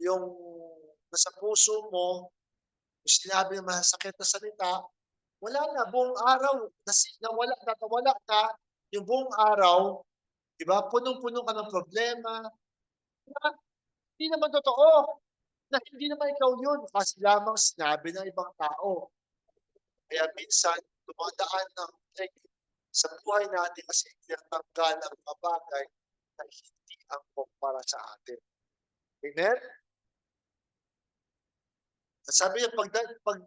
yung nasa puso mo, Kung sinabi ng masakit na salita, wala na, buong araw, nawala ka, yung buong araw, di ba, punong-puno ka ng problema, na hindi naman totoo, na hindi naman ikaw yun, kasi lamang sinabi ng ibang tao. Kaya minsan, dumadaan ng sa buhay natin kasi tinatanggal ang mga bagay na hindi angkop para sa atin. Amen? At sabi niya, pag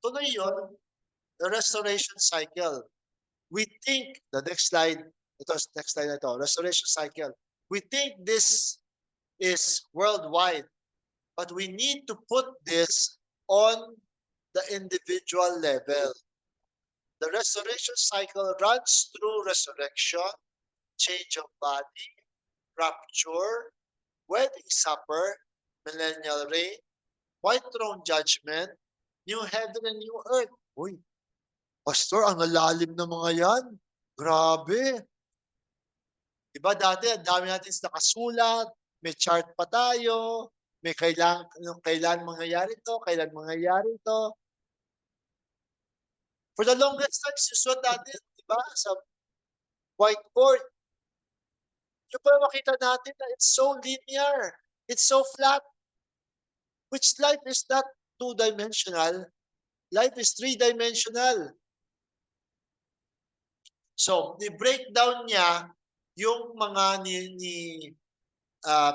tuloy yun, the restoration cycle. We think, the next slide, next slide na ito, restoration cycle. We think this is worldwide, but we need to put this on the individual level. The restoration cycle runs through resurrection, change of body, rapture, wedding supper, millennial reign, white throne judgment, new heaven and new earth. Uy, Pastor, ang lalalim ng mga yan. Grabe. Diba dati, ang dami natin nakasulat, may chart pa tayo, may kailan mangyayari to, kailan mangyayari to. For the longest time, susuot natin, diba, sa whiteboard. Yung pa makita natin na it's so linear, it's so flat, which life is not two-dimensional, life is three-dimensional. So, ni-breakdown niya yung mga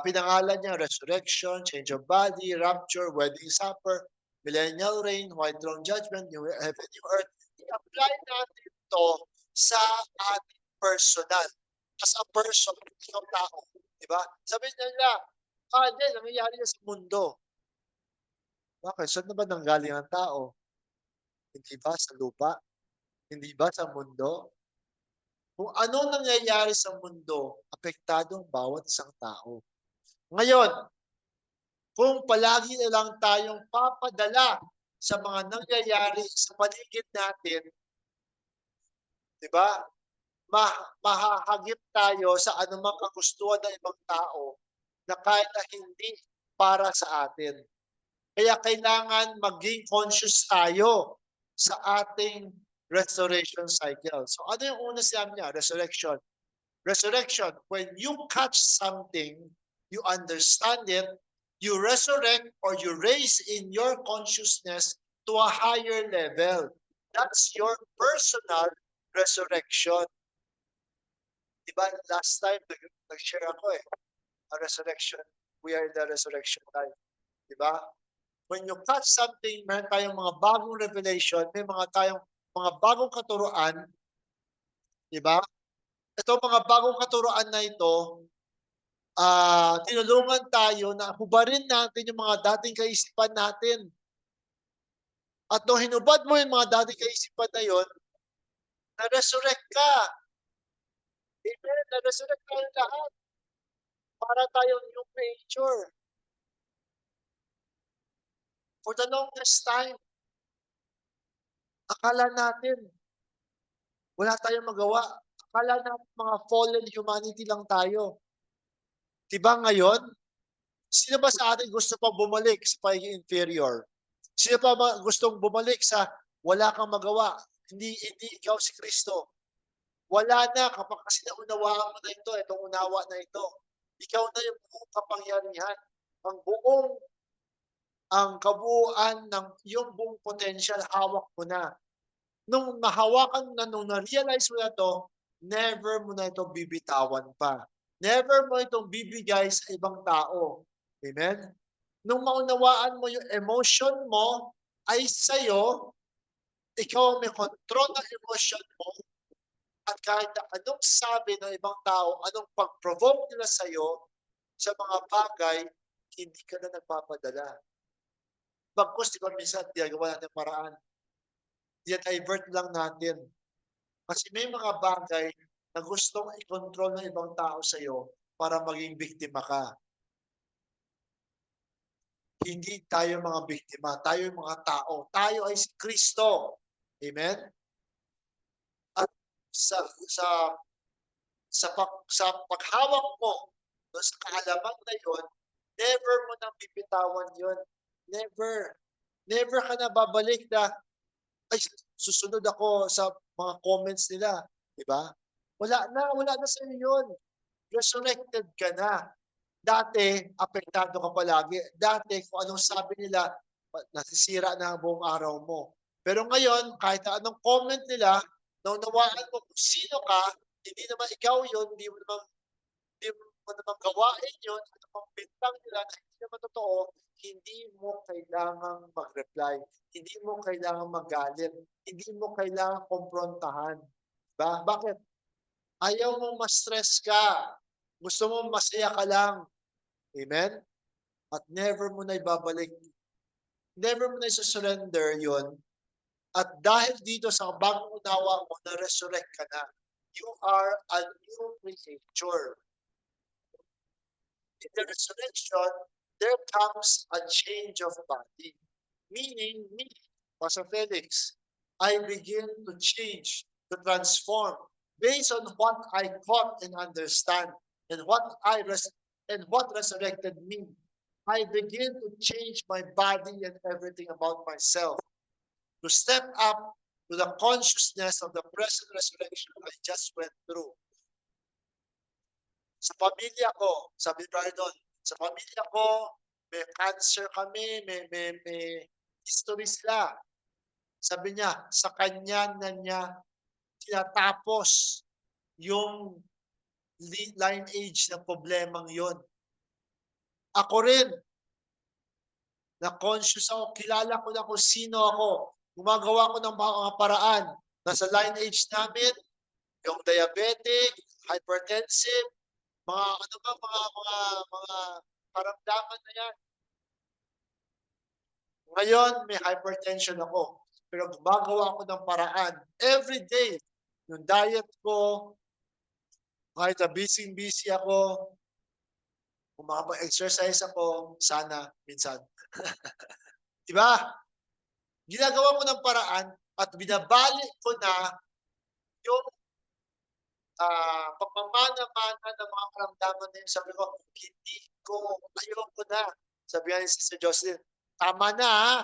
pinangalan niya, resurrection, change of body, rapture, wedding supper, millennial reign, white throne judgment, new heaven, new earth. I-apply natin to sa ating personal. As a person, isang tao. Diba? Sabihin nila, hindi, nangyayari na sa mundo. Bakit? Saan na ba nanggaling ang tao? Hindi ba sa lupa? Hindi ba sa mundo? Kung ano nangyayari sa mundo, apektado ang bawat isang tao. Ngayon, kung palagi na lang tayong papadala sa mga nangyayari sa paligid natin, di ba? Mahahagip tayo sa anumang kagustuhan ng ibang tao na kahit na hindi para sa atin. Kaya kailangan maging conscious tayo sa ating restoration cycle. So ano yung una sinabi niya? Resurrection. Resurrection, when you catch something, you understand it, you resurrect or you raise in your consciousness to a higher level. That's your personal resurrection. Diba, last time, nag-share ako a resurrection. We are in the resurrection time. Diba? When you catch something, meron tayong mga bagong revelation, may tayong mga bagong katuruan, diba? Ito mga bagong katuruan na ito, tinulungan tayo na hubarin natin yung mga dating kaisipan natin. At nung hinubad mo yung mga dating kaisipan na yun, na-resurrect ka. Amen. Na-resurrect tayo lahat. Para tayong new creature. For the longest time, akala natin, wala tayong magawa. Akala natin mga fallen humanity lang tayo. Diba ngayon, sino ba sa atin gusto pang bumalik sa pagiging inferior? Sino pa ba gustong bumalik sa wala kang magawa? Hindi ikaw si Kristo. Wala na kapag kasi naunawaan mo na ito, itong unawa na ito. Ikaw na yung buong kapangyarihan. Ang kabuuan ng yung buong potential, hawak mo na. Nung mahawakan na, nung na-realize mo na to, never mo na ito bibitawan pa. Never mo itong bibigay sa ibang tao. Amen? Nung maunawaan mo yung emotion mo ay sa'yo, ikaw ang may control ng emotion mo, at kahit na anong sabi ng ibang tao, anong pag-provoke nila sa'yo sa mga bagay, hindi ka na nagpapadala. Bagkus, di ba minsan, ginagawa natin paraan. Divert lang natin. Kasi may mga bagay na gustong i-control ng ibang tao sa'yo para maging biktima ka. Hindi tayo mga biktima, tayo yung mga tao. Tayo ay si Kristo. Amen? At sa paghawak mo sa kaalaman na yun, never mo nang bibitawan yun. Never. Never ka na babalik na, ay, susunod ako sa mga comments nila, di ba? Wala na sa'yo yun. Resurrected ka na. Dati, apektado ka palagi. Dati, kung anong sabi nila, nasisira na ang buong araw mo. Pero ngayon, kahit anong comment nila, naunawaan mo kung sino ka, hindi naman ikaw yun, hindi mo naman gawain yun, ano pang bintang nila na hindi naman totoo, hindi mo kailangang mag-reply. Hindi mo kailangang magalit. Hindi mo kailangang komprontahan. Diba? Bakit? Ayaw mong ma-stress ka. Gusto mo masaya ka lang. Amen? At never mo na ibabalik. Never mo na isa-surrender yun. At dahil dito sa bagong unawa mo, na-resurrect ka na. You are a new creature. In the resurrection, there comes a change of body. Meaning, me, Pastor Felix, I begin to change, to transform, based on what I caught and understand, and what resurrected me. I begin to change my body and everything about myself, to step up to the consciousness of the present resurrection I just went through. Sa pamilya ko, sabi Brandon, sa pamilya ko, may cancer kami, may history sila. Sabi niya, sa kanya na niya tinatapos yung lineage ng problemang yon. Ako rin, na-conscious ako, kilala ko na kung sino ako. Gumagawa ko ng mga paraan. Nasa lineage namin, yung diabetic, hypertensive, mga ano ba, mga karamdaman na yan. Ngayon, may hypertension ako. Pero gumagawa ako ng paraan. Every day, yung diet ko, kahit na busy ako, kung makapag-exercise ako, sana, minsan. Diba? Ginagawa ko ng paraan at binabalik ko na yung pagmamana-mana ng mga karamdaman na yun. Sabi ko, ayoko na. Sabi nga ni Sister Jocelyn, tama na ha.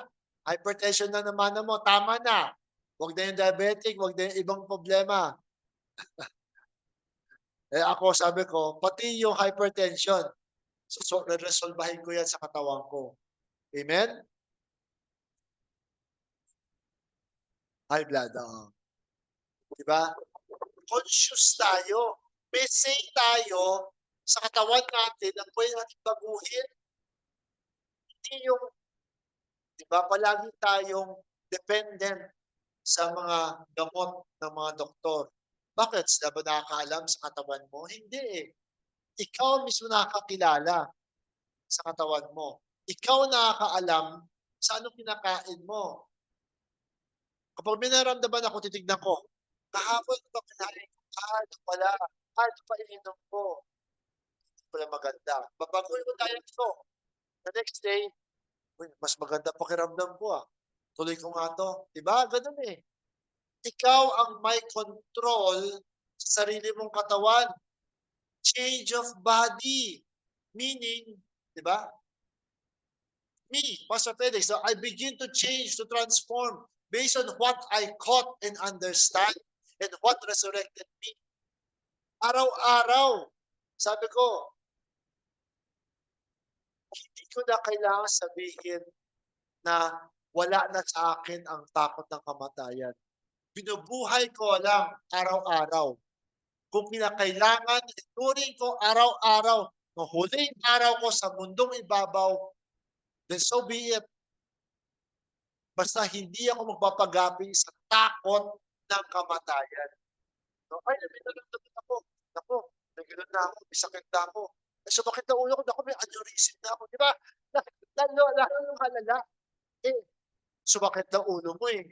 Hypertension na naman mo, tama na. Huwag na yung diabetic, huwag na yung ibang problema. Ako, sabi ko, pati yung hypertension, resolbahin ko yan sa katawan ko. Amen? High blood. Diba? Conscious tayo. May say tayo sa katawan natin na pwede natin baguhin. Hindi yung, diba, palagi tayong dependent sa mga gamot ng mga doktor. Bakit? Sila ba nakakaalam sa katawan mo? Hindi eh. Ikaw mismo nakakakilala sa katawan mo. Ikaw nakakaalam sa anong kinakain mo. Kapag may naramdaman ako, titignan ko, kahapon ba kinain ko? Ano pala? Ano pa ininom ko? Hindi pala maganda. Babaguhin ko tayo ito. The next day, mas maganda pakiramdam ko. Tuloy ko nga to. Diba? Ganun eh. Ikaw ang may control sa sarili mong katawan. Change of body. Meaning, diba? Me, Pastor Felix, so I begin to change, to transform based on what I caught and understand and what resurrected me. Araw-araw, sabi ko, hindi ko na kailangan sabihin na wala na sa akin ang takot ng kamatayan. Binubuhay ko lang araw-araw. Kung kinakailangan, ituring ko araw-araw, ng huling araw ko sa mundong ibabaw, then so be it. Basta hindi ako magpapagapi sa takot ng kamatayan. So, ay, namin ako. Naku, may gano'n na ako, may sakit na ako. Ay, sumakit na ulo ko, naku, may aneurysm na ako. Di ba? Lalo yung halala. Sumakit na ulo mo eh.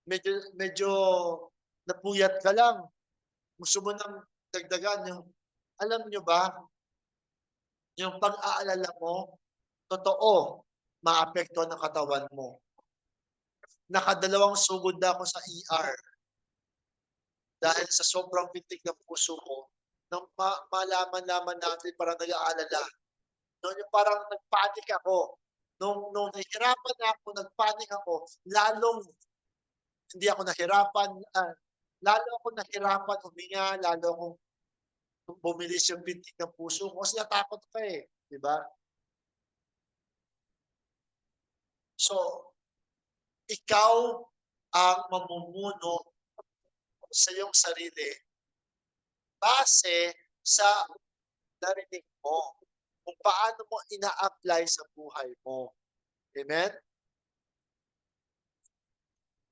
Medyo napuyat ka lang. Gusto mo nang dagdagan yung, alam nyo ba, yung pag-aalala mo, totoo, maapektuhan ng katawan mo. Nakadalawang sugod na ako sa ER. Dahil sa sobrang pitik ng puso ko, nang malaman-laman natin parang nag-aalala. Noon yung parang nagpanik ako. Nung nahihirapan na ako, nag-panic ako, lalong hindi ako nahirapan, lalo ako nahirapan huminga, lalo akong bumilis yung bintig ng puso ko kasi natakot ka, eh, 'di ba? So, ikaw ang mamumuno sa iyong sarili base sa narinig mo, kung paano mo ina-apply sa buhay mo. Amen?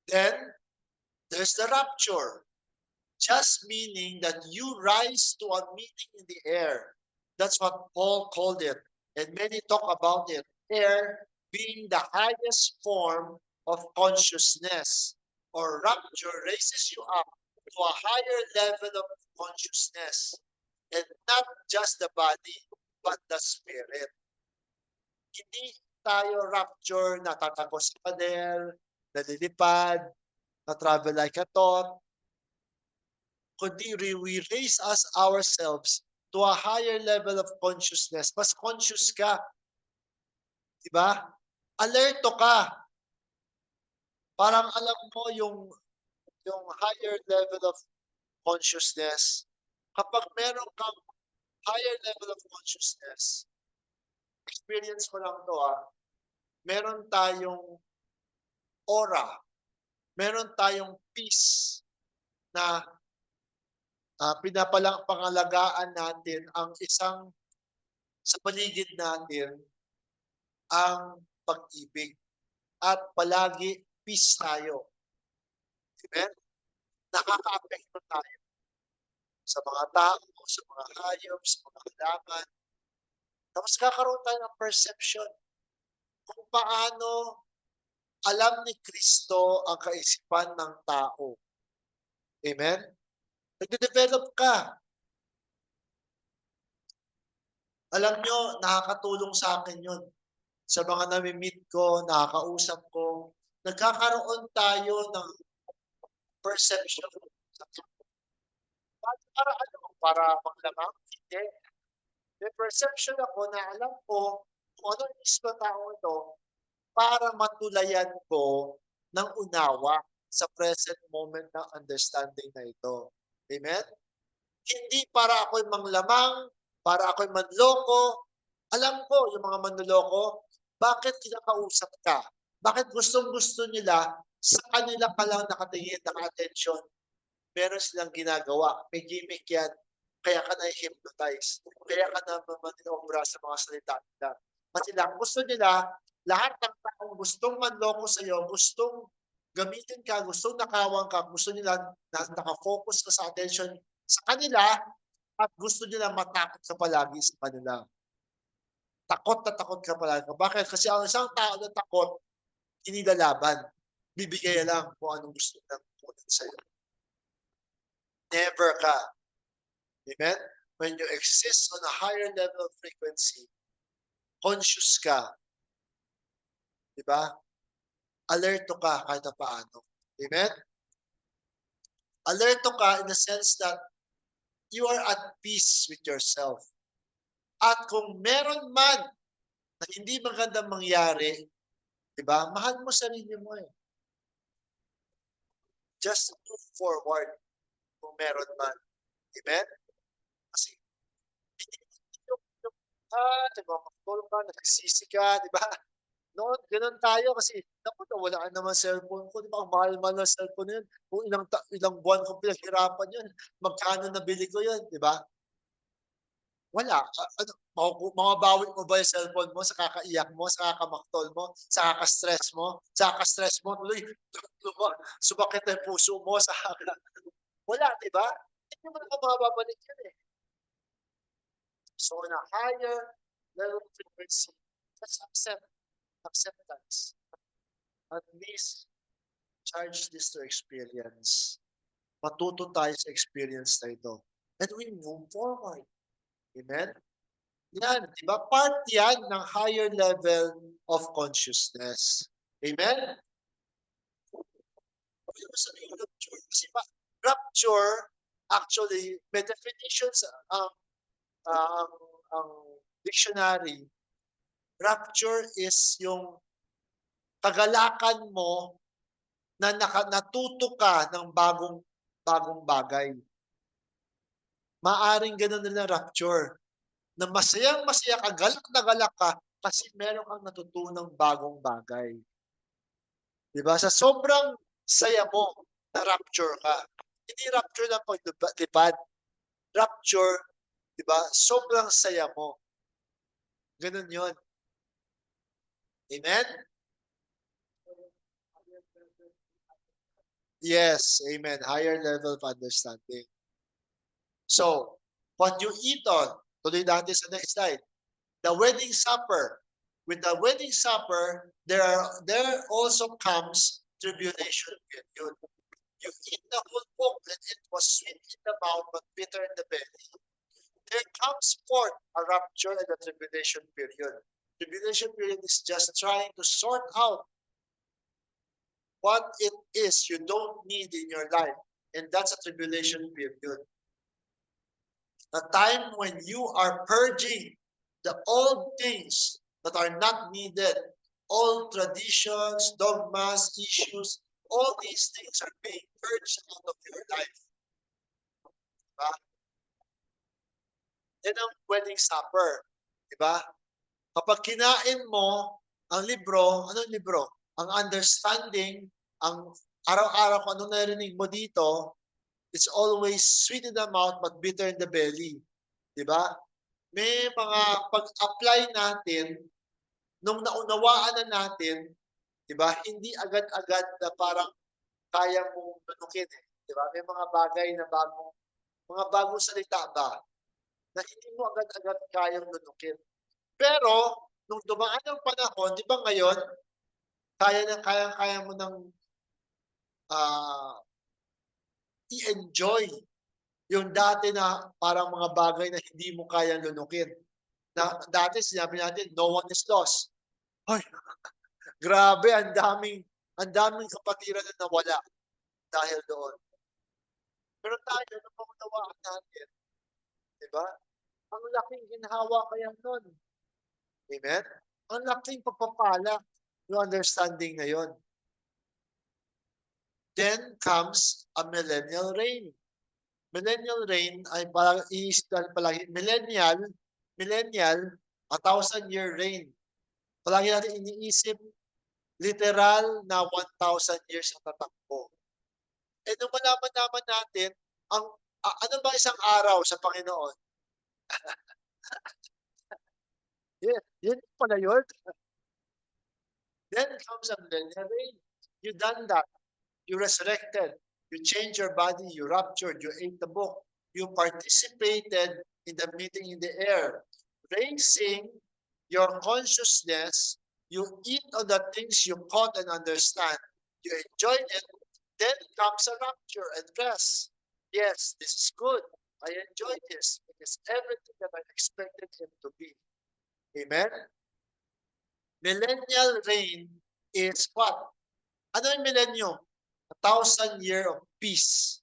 Then, there's the rapture. Just meaning that you rise to a meeting in the air. That's what Paul called it. And many talk about it. Air being the highest form of consciousness, or rapture raises you up to a higher level of consciousness. And not just the body, but the spirit. Hindi tayo rapture na tatago sa pader, nalilipad, na travel like a thought, kundi we raise us ourselves to a higher level of consciousness. Mas conscious ka, di ba? Alerto ka. Parang alam mo yung higher level of consciousness. Kapag meron kang higher level of consciousness, experience ko lang to meron tayong aura, meron tayong peace na pangalagaan natin ang isang sa paligid natin ang pag-ibig at palagi peace tayo. Amen? Nakaka-apekto tayo sa mga tao, sa mga hayop, sa mga halaman. Tapos kakaroon tayo ng perception kung paano alam ni Kristo ang kaisipan ng tao. Amen? Nagde-develop ka. Alam nyo, nakakatulong sa akin yun. Sa mga nami-meet ko, nakakausap ko, nagkakaroon tayo ng perception. Para ano? Para maglamang? Hindi. May perception ako na alam ko kung ano yung isip ng tao ito para matulayan ko ng unawa sa present moment ng understanding na ito. Amen? Hindi para ako'y manglamang, para ako'y manloko. Alam ko yung mga manloloko, bakit kinakausap ka? Bakit gustong-gusto nila sa kanila ka lang nakatingin, naka-attention? Meron silang ginagawa. May gimmick yan. Kaya ka na-hypnotize. Kaya ka na manobra sa mga salita nila. Kasi lang gusto nila, lahat ng taong gustong manloko sa iyo, gustong gamitin ka, gustong nakawang ka, gusto nila na nakafocus ka sa attention sa kanila at gusto nila matakot ka palagi sa kanila. Takot na takot ka palagi. Bakit? Kasi ang isang tao na takot, hindi lalaban. Bibigay lang kung anong gusto nilang kunin sa'yo. Never ka. Amen? When you exist on a higher level of frequency, conscious ka. Diba? Alerto ka kahit na paano. Amen? Alerto ka in the sense that you are at peace with yourself. At kung meron man na hindi magandang mangyari, diba? Mahal mo sarili mo eh. Just move forward kung meron man. Amen? Kasi, diba, makatulog ka, nagsisisi ka, diba? Noon, ganun tayo kasi, naku, nawala naman cellphone ko, diba? Ang mahal-mahal ng cellphone yun. Kung ilang buwan ko pinaghirapan yun, magkano nabili ko yun, diba? Wala. Ano, mababawi mo ba yung cellphone mo sa kakaiyak mo, sa kakamaktol mo, sa kaka-stress mo? Sa kaka-stress mo, tuloy, sumakit na yung puso mo sa wala, di ba? Hindi mo naman mababalik yun eh. So, on a higher level of frequency, just acceptance. At least, charge this to experience. Matuto tayo sa experience na ito. And we move forward. Amen? Yan, di ba? Part yan ng higher level of consciousness. Amen? Kasi rapture, actually, may definitions ang dictionary. Rapture is yung kagalakan mo na natuto ka ng bagong bagay. Maaring gano'n din ang rapture, na masayang-masaya ka, galak na galak ka kasi meron kang natutunang bagong bagay. 'Di ba? Sa sobrang saya mo, na-rapture ka. Hindi rapture ng paglipad. Rapture, 'di ba? Sobrang saya mo. Gano'n 'yon. Amen? Yes, amen. Higher level of understanding. So, what you eat on, tuloy natin sa next slide. The wedding supper. With the wedding supper, there also comes tribulation period. You eat the whole book and it was sweet in the mouth but bitter in the belly. There comes forth a rupture and a tribulation period. Tribulation period is just trying to sort out what it is you don't need in your life. And that's a tribulation period. A time when you are purging the old things that are not needed, old traditions, dogmas, issues, all these things are being purged out of your life. Diba? Yan ang wedding supper. Diba? Kapag kinain mo ang libro, anong libro? Ang understanding, ang araw-araw kung anong narinig mo dito, it's always sweet in the mouth but bitter in the belly. Diba? May mga pag-apply natin, nung naunawaan na natin, di ba, hindi agad-agad na parang kaya mong tunukin eh. Di ba? May mga bagay na mga bagong salita ba, na hindi mo agad-agad kayang tunukin. Pero, nung dumaan ang panahon, di ba ngayon, kaya mo ng i-enjoy yung dati na parang mga bagay na hindi mo kayang lunukin. Na dati sinabi natin, no one is lost. Ay, grabe, ang daming kapatiran na nawala dahil doon. Pero tayo, nung maunawaan natin, di ba? Ang laking ginhawa kaya nun. Amen? Ang laking pagpapala yung understanding na yon. Then comes a millennial reign. Millennial reign ay parang iistan palagi. Millennial, 1,000-year reign. Palagi natin iniisip, literal na 1,000 years ang tatakbo. Eh nung malaman naman natin, ano ba isang araw sa Panginoon? Yun pala yun. Then comes a millennial reign. You done that. You resurrected. You changed your body. You raptured. You ate the book. You participated in the meeting in the air. Raising your consciousness, you eat on the things you caught and understand. You enjoyed it. Then comes a rapture and rest. Yes, this is good. I enjoy this. It is everything that I expected him to be. Amen? Millennial reign is what? Ano yung millennium? 1,000 year of peace.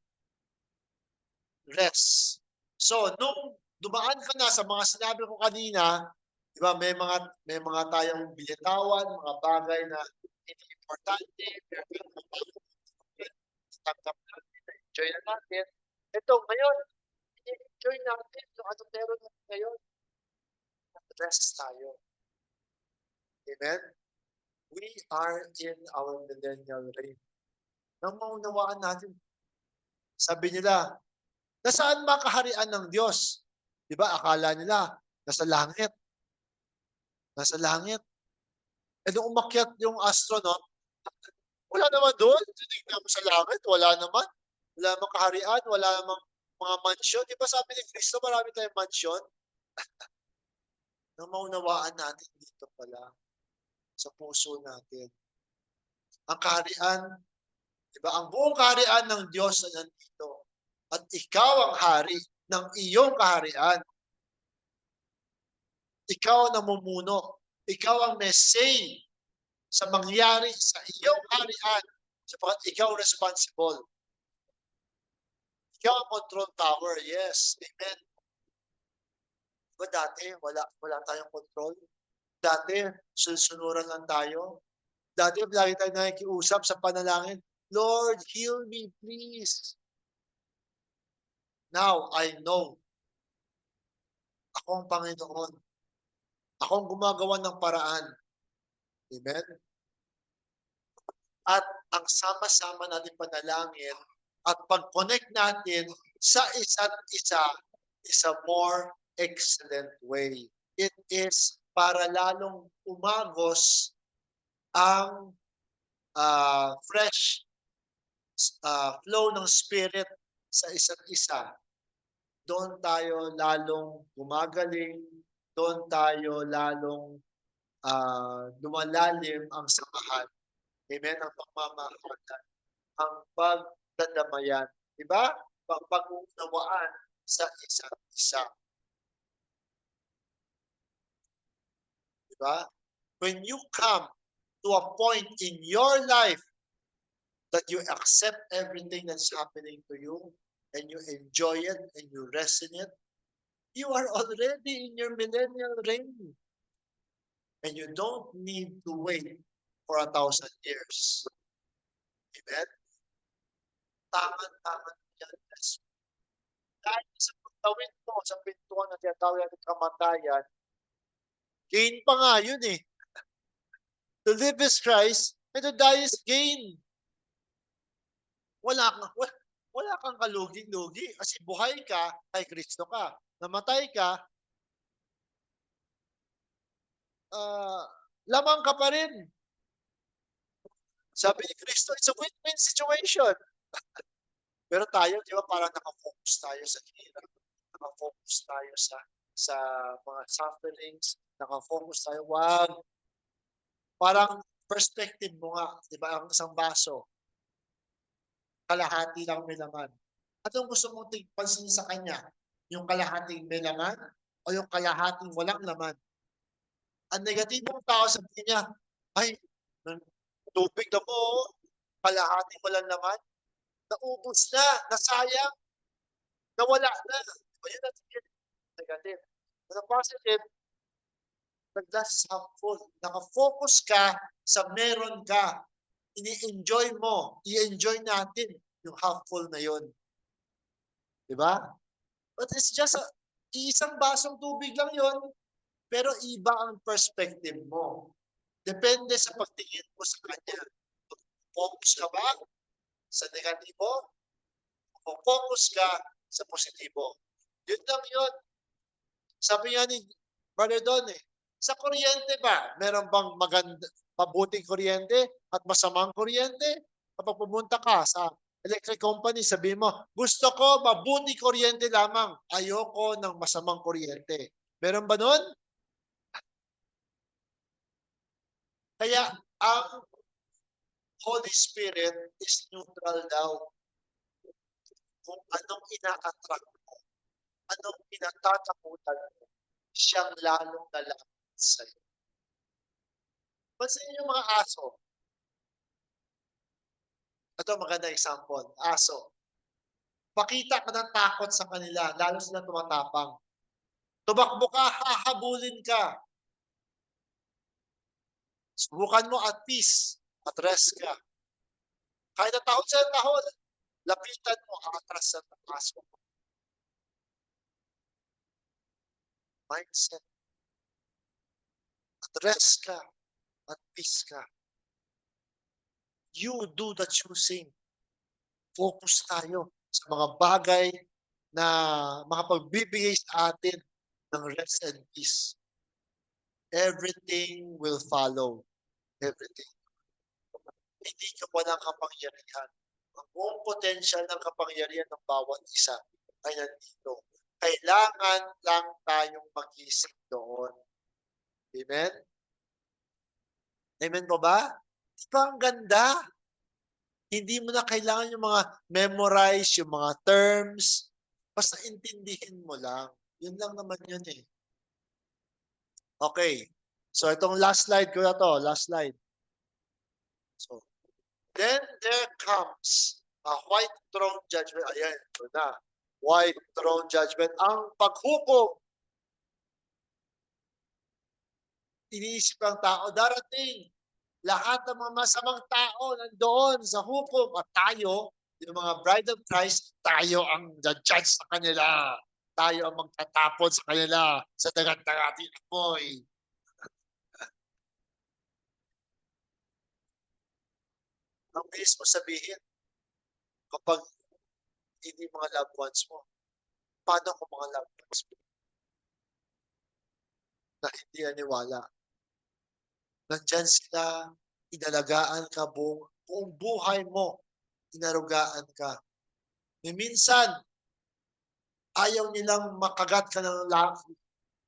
Rest. So, nung dumaan ka na sa mga sinabi ko kanina, di ba, may mga tayong binitawan, mga bagay na hindi importante, pero tanggap natin, enjoy na natin. Ito, ngayon, enjoy natin yung ano meron natin ngayon. Rest tayo. Amen? We are in our millennial reign. Nang maunawaan natin, sabi nila, nasaan ba kaharian ng Diyos? Di ba, akala nila, nasa langit. Nasa langit. E nung umakyat yung astronaut, wala naman doon. Tinignan mo sa langit, wala naman. Wala namang kaharian, wala namang mga mansyon. Di ba sabi ni Kristo, marami tayong mansyon? Nang maunawaan natin dito pala, sa puso natin. Ang kaharian, di ba, ang buong kaharian ng Diyos na nandito. At ikaw ang hari ng iyong kaharian. Ikaw ang namumuno. Ikaw ang may say sa mangyari sa iyong kaharian sapagkat ikaw responsible. Ikaw ang control tower. Yes. Amen. Diba dati, wala tayong control? Dati, sunsunuran lang tayo. Dati, lagi tayo nakikiusap sa panalangin, Lord, heal me, please. Now, I know, ako ang Panginoon. Ako ang gumagawa ng paraan. Amen? At ang sama-sama natin panalangin at pag-connect natin sa isa't isa is a more excellent way. It is para lalong umagos ang fresh flow ng spirit sa isa't isa. Doon tayo lalong gumagaling, doon tayo lalong lumalalim ang samahan. Amen? Ang pagmamahalan, ang pagdadamayan. Diba? Pag-uunawaan sa isa't isa. Diba? When you come to a point in your life that you accept everything that's happening to you and you enjoy it and you rest in it, you are already in your millennial reign. And you don't need to wait for 1,000 years. Amen? Tama-tama yan. Dahil sa pagtawid mo sa pintuan na tinatawag natin kamatayan, gain pa nga yun eh. To live is Christ, and to die is gain. Wala kang kalugi-lugi kasi buhay ka, kay Kristo ka. Namatay ka, lamang ka pa rin. Sabi ni Kristo, it's a win-win situation. Pero tayo, di ba, parang nakafocus tayo sa hirap. Nakafocus tayo sa mga sufferings. Nakafocus tayo, wag. Parang perspective mo nga, di ba, ang isang baso, kalahati lang may laman. At ang gusto mong tigpansin sa kanya, yung kalahating may laman o yung kalahating walang laman. Ang negatibong tao sabihin niya, ay, tubig na po, kalahating walang laman, naubos na, nasayang, nawala na. O yun ang negative. Sa positive, nag-glass half full. Nakafocus ka sa meron ka. Ini-enjoy mo. I-enjoy natin yung half full na yun. Diba? But it's just isang basong tubig lang yun, pero iba ang perspective mo. Depende sa pagtingin mo sa kanya. Focus ka ba sa negatibo? O focus ka sa positibo? Yun lang yun. Sabi nga ni Brother Don sa kuryente ba, meron bang mabuting kuryente at masamang kuryente? Kapag pumunta ka sa electric company, sabi mo, gusto ko mabuti kuryente lamang. Ayoko ng masamang kuryente. Meron ba nun? Kaya ang Holy Spirit is neutral daw. Kung anong ina-attract mo, anong pinatatakutan mo, siyang lalong lalapit sa'yo. Pansin yung mga aso. Ito maganda example. Aso. Pakita ka ng takot sa kanila, lalo sila tumatapang. Tumakbo ka, hahabulin ka. Subukan mo at peace, at rest ka. Kahit na tahol sa tahol, lapitan mo, atras sa aso. Mindset. At rest ka, at peace ka. You do the choosing. Focus tayo sa mga bagay na makapagbibigay sa atin ng rest and peace. Everything will follow. Everything. Hindi ka walang kapangyarihan. Ang buong potential ng kapangyarihan ng bawat isa ay nandito. Kailangan lang tayong mag-isip doon. Amen? Amen po ba? Diba ang ganda? Hindi mo na kailangan yung mga memorize, yung mga terms. Basta intindihin mo lang. Yun lang naman yun eh. Okay. So itong last slide ko na to. Last slide. So, then there comes a white throne judgment. Ayan, ito na. White throne judgment. Ang paghukom. iniisip ng tao, darating lahat ng mga masamang tao nandoon sa hukom at tayo, yung mga bride of Christ, tayo ang judge sa kanila. Tayo ang magtatapon sa kanila sa dagat-dagating apoy. Ang bilis mo sabihin kapag hindi mga loved ones mo. Paano kung mga loved ones mo na hindi naniwala? Nandyan sila, inalagaan ka buong buhay mo, inarugaan ka. Ni minsan, ayaw nilang makagat ka ng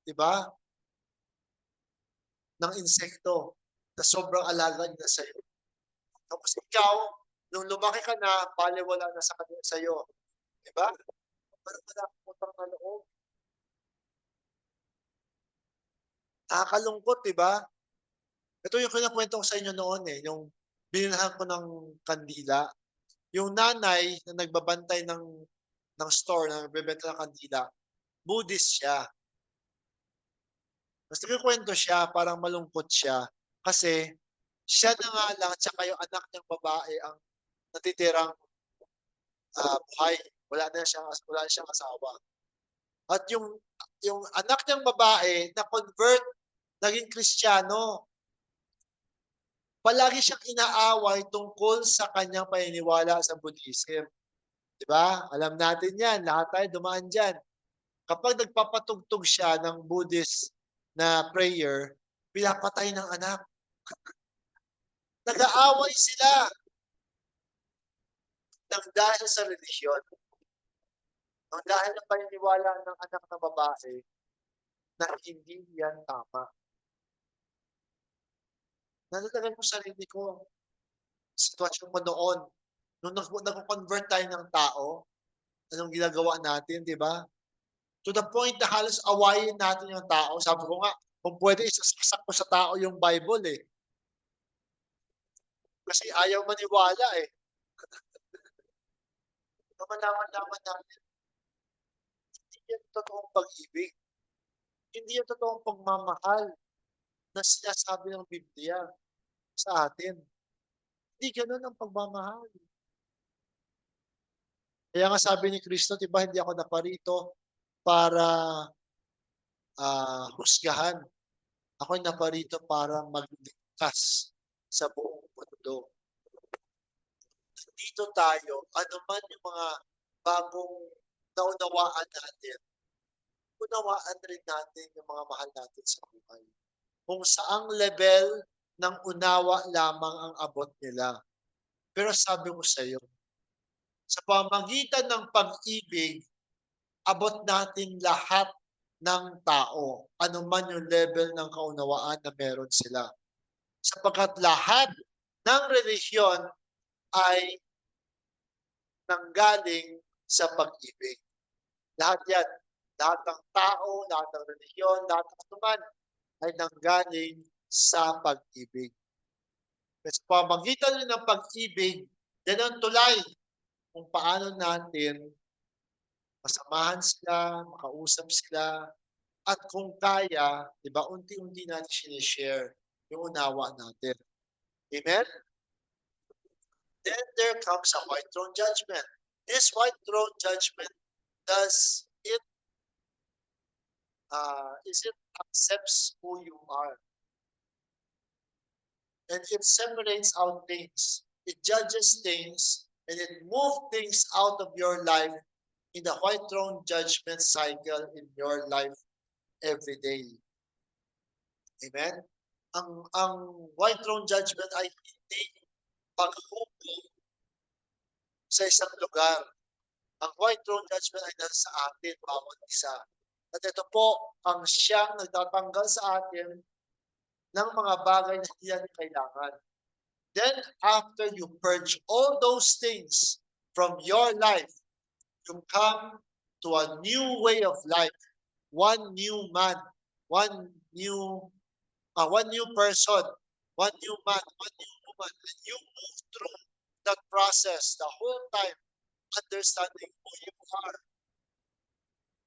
di ba? Ng insekto na sobrang alaga nila sa'yo. Tapos ikaw, nung lumaki ka na, baliwala na sa kanila sa'yo. Di ba? Parang wala kang utang na loob. Nakakalungkot, di ba? Ito yung kinakwento ko sa inyo noon yung binilhan ko ng kandila. Yung nanay na nagbabantay ng store na nagbebenta ng kandila, Buddhist siya. Mas nagkukwento siya, parang malungkot siya. Kasi siya na nga lang, tsaka yung anak niyang babae ang natitirang buhay. Wala na siyang asawa. At yung anak niyang babae na convert, naging Kristiyano. Palagi siyang inaaway tungkol sa kanyang paniniwala sa Buddhism. Di ba? Alam natin yan. Lahat tayo dumaan dyan. Kapag nagpapatugtog siya ng Buddhist na prayer, pinapatay ng anak. Nag-aaway sila ng dahil sa relihiyon. Ng dahil ng paniniwala ng anak na babae na hindi yan tama. Natatagal ko sarili ko, sitwasyon mo noon, nung nag-convert tayo ng tao, anong ginagawa natin, di ba? To the point na halos awayin natin yung tao. Sabi ko nga, kung pwede, isasasak ko sa tao yung Bible eh. Kasi ayaw maniwala eh. Malaman-laman natin, hindi yan totoong pag-ibig. Hindi yan totoong pagmamahal na sinasabi ng Biblia sa atin. Hindi ganun ang pagmamahal. Kaya nga sabi ni Kristo, diba, hindi ako naparito para husgahan. Ako'y naparito para magligtas sa buong mundo. Dito tayo, ano man yung mga bagong naunawaan natin, unawaan rin natin yung mga mahal natin sa buhay. Kung saang level ng unawa lamang ang abot nila. Pero sabi ko sa iyo, sa pamagitan ng pag-ibig, abot natin lahat ng tao, anuman yung level ng kaunawaan na meron sila. Sapagkat lahat ng relihiyon ay nanggaling sa pag-ibig. Lahat yan, lahat ng tao, lahat ng relihiyon, lahat ng anuman ay nanggaling sa pag-ibig. Sa pamagitan rin ng pag-ibig, yan ang tulay kung paano natin masamahan sila, makausap sila, at kung kaya, di ba, unti-unti natin sinishare yung unawa natin. Amen? Then there comes a white throne judgment. This white throne judgment, does it accepts who you are? And it separates out things. It judges things, and it moves things out of your life in the white throne judgment cycle in your life every day. Amen? Ang white throne judgment ay hindi paghukom sa isang lugar. Ang white throne judgment ay nasa atin, bawat isa. At ito po ang siyang nagtatanggal sa atin ng mga bagay na hindi natin kailangan. Then, after you purge all those things from your life, you come to a new way of life, one new man, one new person, one new man, one new woman, and you move through that process the whole time, understanding who you are,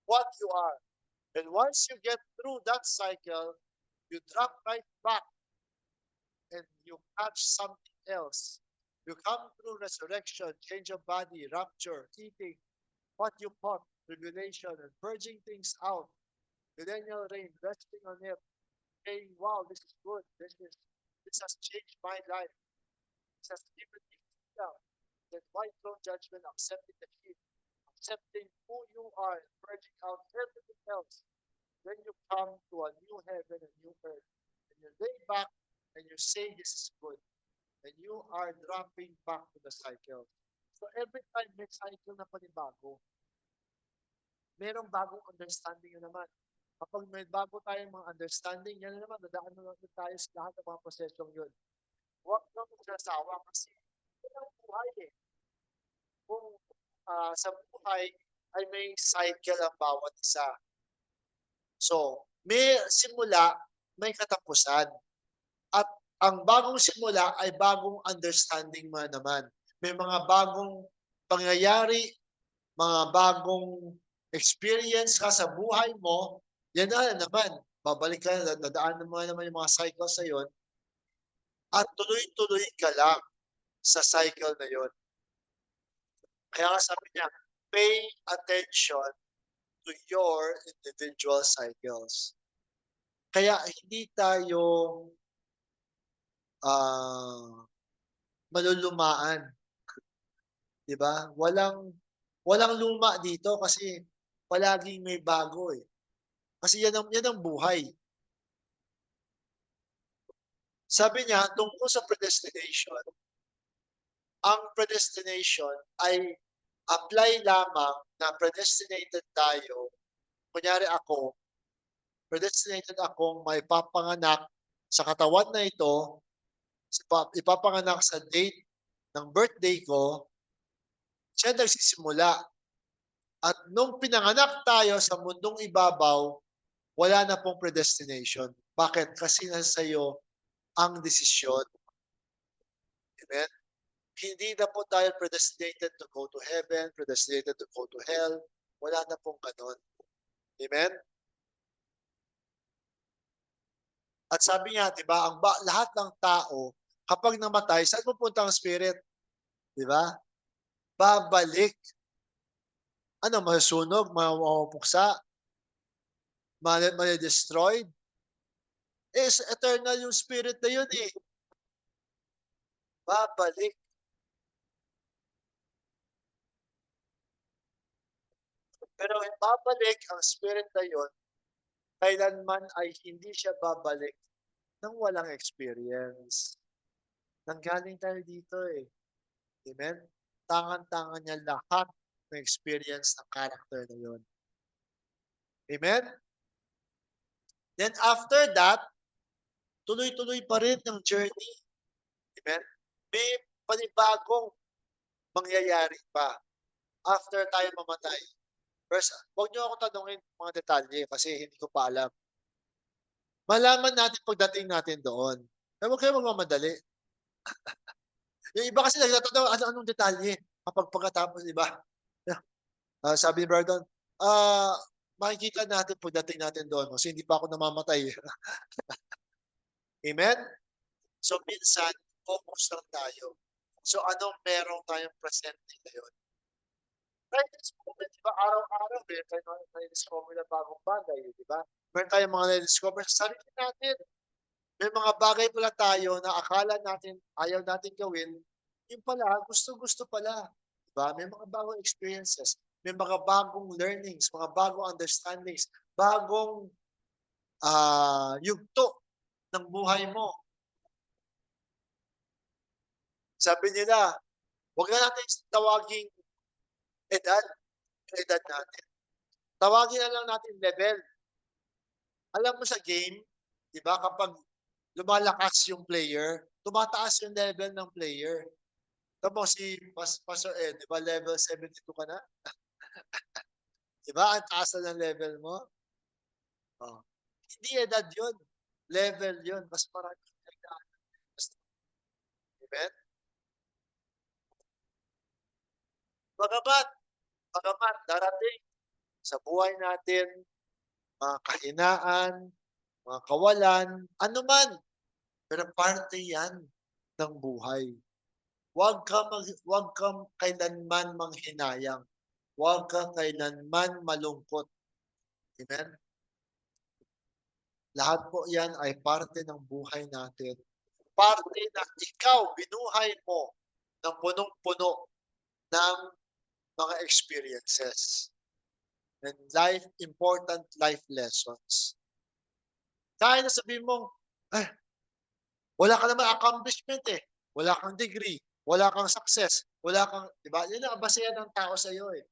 what you are. And once you get through that cycle, you drop right back and you catch something else. You come through resurrection, change of body, rapture, eating what you caught, tribulation, and purging things out, millennial reign, resting on it, saying, wow, this is good. This has changed my life. This has given me freedom. Then white throne judgment, accepting the heat, accepting who you are, and purging out everything else. Then you come to a new heaven and new earth. And you lay back and you say this is good. And you are dropping back to the cycle. So every time may cycle na panibago, merong bagong understanding na naman. Kapag may bago tayong mga understanding, yan na naman, dadaan na natin tayo sa lahat ng mga prosesong yun. Huwag na mong sasawa kasi yun ang buhay eh. Kung sa buhay ay may cycle ang bawat isa. So, may simula, may katapusan. At ang bagong simula ay bagong understanding mo naman. May mga bagong pangyayari, mga bagong experience ka sa buhay mo, yan na naman. Babalik ka, dadaan mo naman yung mga cycles na yun, at tuloy-tuloy ka lang sa cycle na yun. Kaya nga sabi niya, pay attention to your individual cycles. Kaya hindi tayo malulumaan. 'Di ba? Walang luma dito kasi palaging may bago eh. Kasi yan ang buhay. Sabi niya tungkol sa predestination, ang predestination ay apply lamang na predestinated tayo. Kunyari ako, predestinated akong maipapanganak sa katawan na ito, ipapanganak sa date ng birthday ko, siya nagsisimula. At nung pinanganak tayo sa mundong ibabaw, wala na pong predestination. Bakit? Kasi nasa iyo ang desisyon. Amen? Hindi na po tayo predestinated to go to heaven, predestinated to go to hell. Wala na pong ganon. Amen? At sabi nga, di ba, lahat ng tao, kapag namatay, saan pupunta ang spirit? Di ba? Babalik. Ano, masusunog, mapupuksa, destroyed. Eternal yung spirit na yun eh. Babalik. Pero babalik ang spirit na yun, kailanman ay hindi siya babalik nang walang experience. Nanggaling tayo dito eh. Amen? Tangan-tangan niya lahat ng experience ng character na yun. Amen? Then after that, tuloy-tuloy pa rin ng journey. Amen? May panibagong mangyayari pa after tayo mamatay. First, huwag niyo ako tanungin mga detalye kasi hindi ko pa alam. Malaman natin pagdating natin doon. Kaya huwag kayo magmamadali. Yung iba kasi nagtatanong, anong detalye? Kapag pagkatapos, di ba? Sabi ni Brandon, makikita natin pagdating natin doon kasi hindi pa ako namamatay. Amen? So, minsan, focus lang tayo. So, anong meron tayong presente ngayon? Right this moment, di ba? Araw-araw, meron tayong na-discover na bagong bagay, di ba? Meron tayong mga na-discover sa sarili natin. May mga bagay pala tayo na akala natin, ayaw natin gawin, yung pala, gusto-gusto pala. Diba? May mga bagong experiences, may mga bagong learnings, mga bagong understandings, bagong yugto ng buhay mo. Sabi nila, huwag na natin tawaging edad natin. Tawagin na lang natin level. Alam mo sa game, di ba, kapag lumalakas yung player, tumataas yung level ng player. Tama si Pastor Ed, di ba level 72 ka na? Di ba? Ang taas na ng level mo. Oh. Hindi edad yun. Level yun. Mas marami kailangan. Amen? Bagamat darating sa buhay natin, mga kahinaan, mga kawalan, anuman. Pero parte yan ng buhay. Huwag kang kailanman manghinayang. Huwag kang kailanman malungkot. Amen? Lahat po yan ay parte ng buhay natin. Parte na ikaw, binuhay mo ng punong-puno ng mga experiences and important life lessons. Kahit na sabihin mong, eh, wala ka naman accomplishment eh. Wala kang degree, wala kang success, wala kang, di ba? Yun ang basehan ng tao sa iyo eh.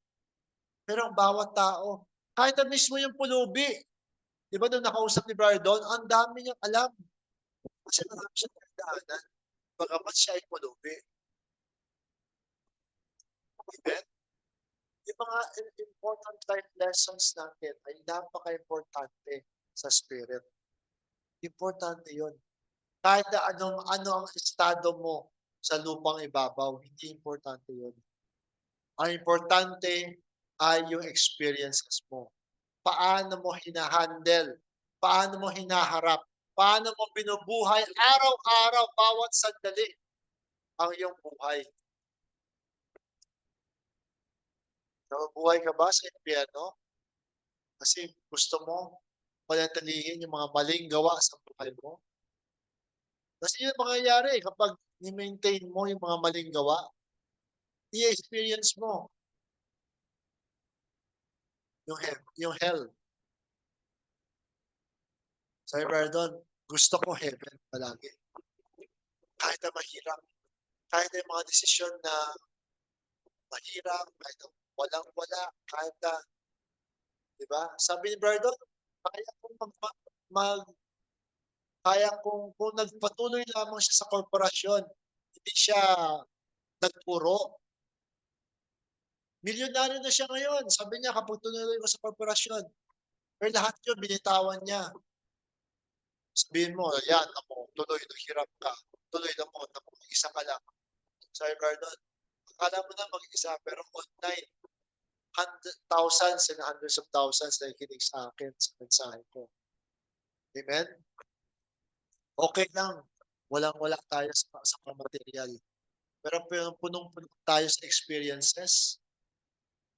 Pero ang bawat tao, kahit na mismo yung pulubi, di ba nung nakausap ni Brother Don, ang dami niyang alam. Kasi marami siyang nagdaanan. Bagamat siya ay pulubi. Amen? Yung mga important life lessons natin ay napaka-importante sa spirit. Importante yun. Kahit na ano ang estado mo sa lupang ibabaw, hindi importante yun. Ang importante ay yung experiences mo. Paano mo hinahandle, paano mo hinaharap, paano mo binubuhay araw-araw, bawat sandali ang iyong buhay. Nabubuhay ka ba sa impyerno? Kasi gusto mo panatilihin yung mga maling gawa sa buhay mo? Kasi yun mangyayari kapag ni-maintain mo yung mga maling gawa, i-experience mo yung hell. Sabi Brandon, gusto ko heaven palagi. Kahit na mahirap, kahit na yung mga desisyon na mahirap, kahit na walang-wala, kahit na, di ba? Sabi ni Brandon, kaya kong kaya kung nagpatuloy lamang siya sa korporasyon, hindi siya nagpuro. Milyonaryo na siya ngayon. Sabi niya, kapag tuloy ko sa korporasyon, pero lahat yun, binitawan niya. Sabihin mo, yan, ako, tuloy, hirap ka. Tuloy na mo, isa ka lang. Sorry, Brandon. Akala mo na mag-isa, pero online, thousands and hundreds of thousands na nakikinig sa akin sa mensahe ko. Amen? Okay lang. Walang-wala tayo sa material. Pero punong-puno tayo sa experiences,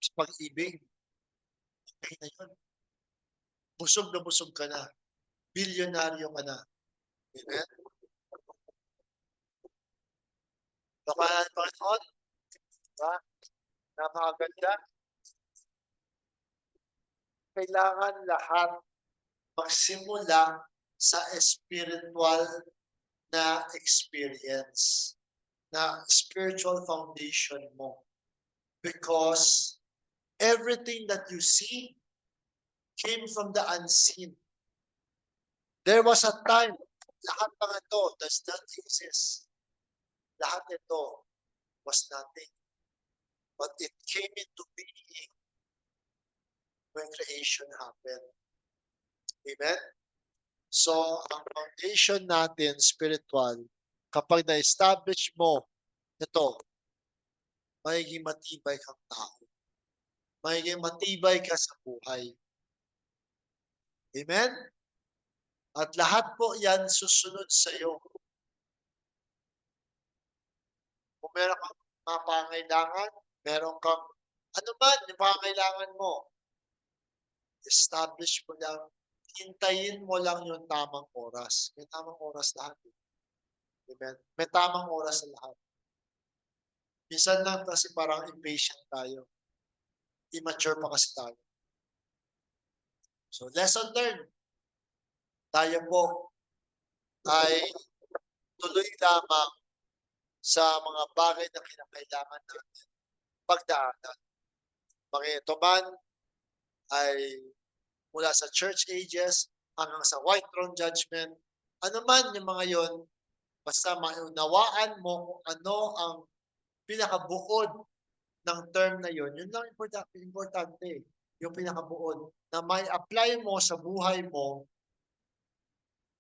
sa pag-ibig. Okay na yun. Busog na busog ka na. Bilyonaryo ka na. Amen? Baka Panginoon, diba? Napakaganda. Kailangan lahat magsimula sa spiritual na experience, na spiritual foundation mo. Because everything that you see came from the unseen. There was a time, lahat ng ito does not exist. Lahat ito was nothing. But it came into being when creation happened. Amen? So, ang foundation natin, spiritual, kapag na-establish mo ito, magiging matibay kang tao. Magiging matibay ka sa buhay. Amen? At lahat po yan susunod sa iyo. Kung meron kang mga pangailangan, meron kang ano man yung pangailangan mo, establish mo lang, hintayin mo lang yung tamang oras. May tamang oras lahat. Amen? May tamang oras sa lahat. Minsan lang kasi parang impatient tayo. Immature pa kasi tayo. So, lesson learned. Tayo po ay tuloy lamang sa mga bagay na kinakailangan natin pagdaanan. Ito man ay mula sa church ages hanggang sa white throne judgment, ano man yung mga yon, basta maunawaan mo kung ano ang pinakabuod ng term na yon, yun lang importante, yung pinakabuod, na may apply mo sa buhay mo,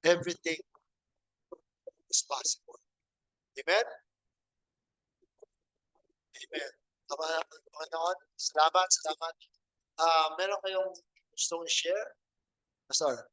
everything is possible. Amen? Amen. Panginoon, salamat. Meron kayong gustong i-share? Pastor.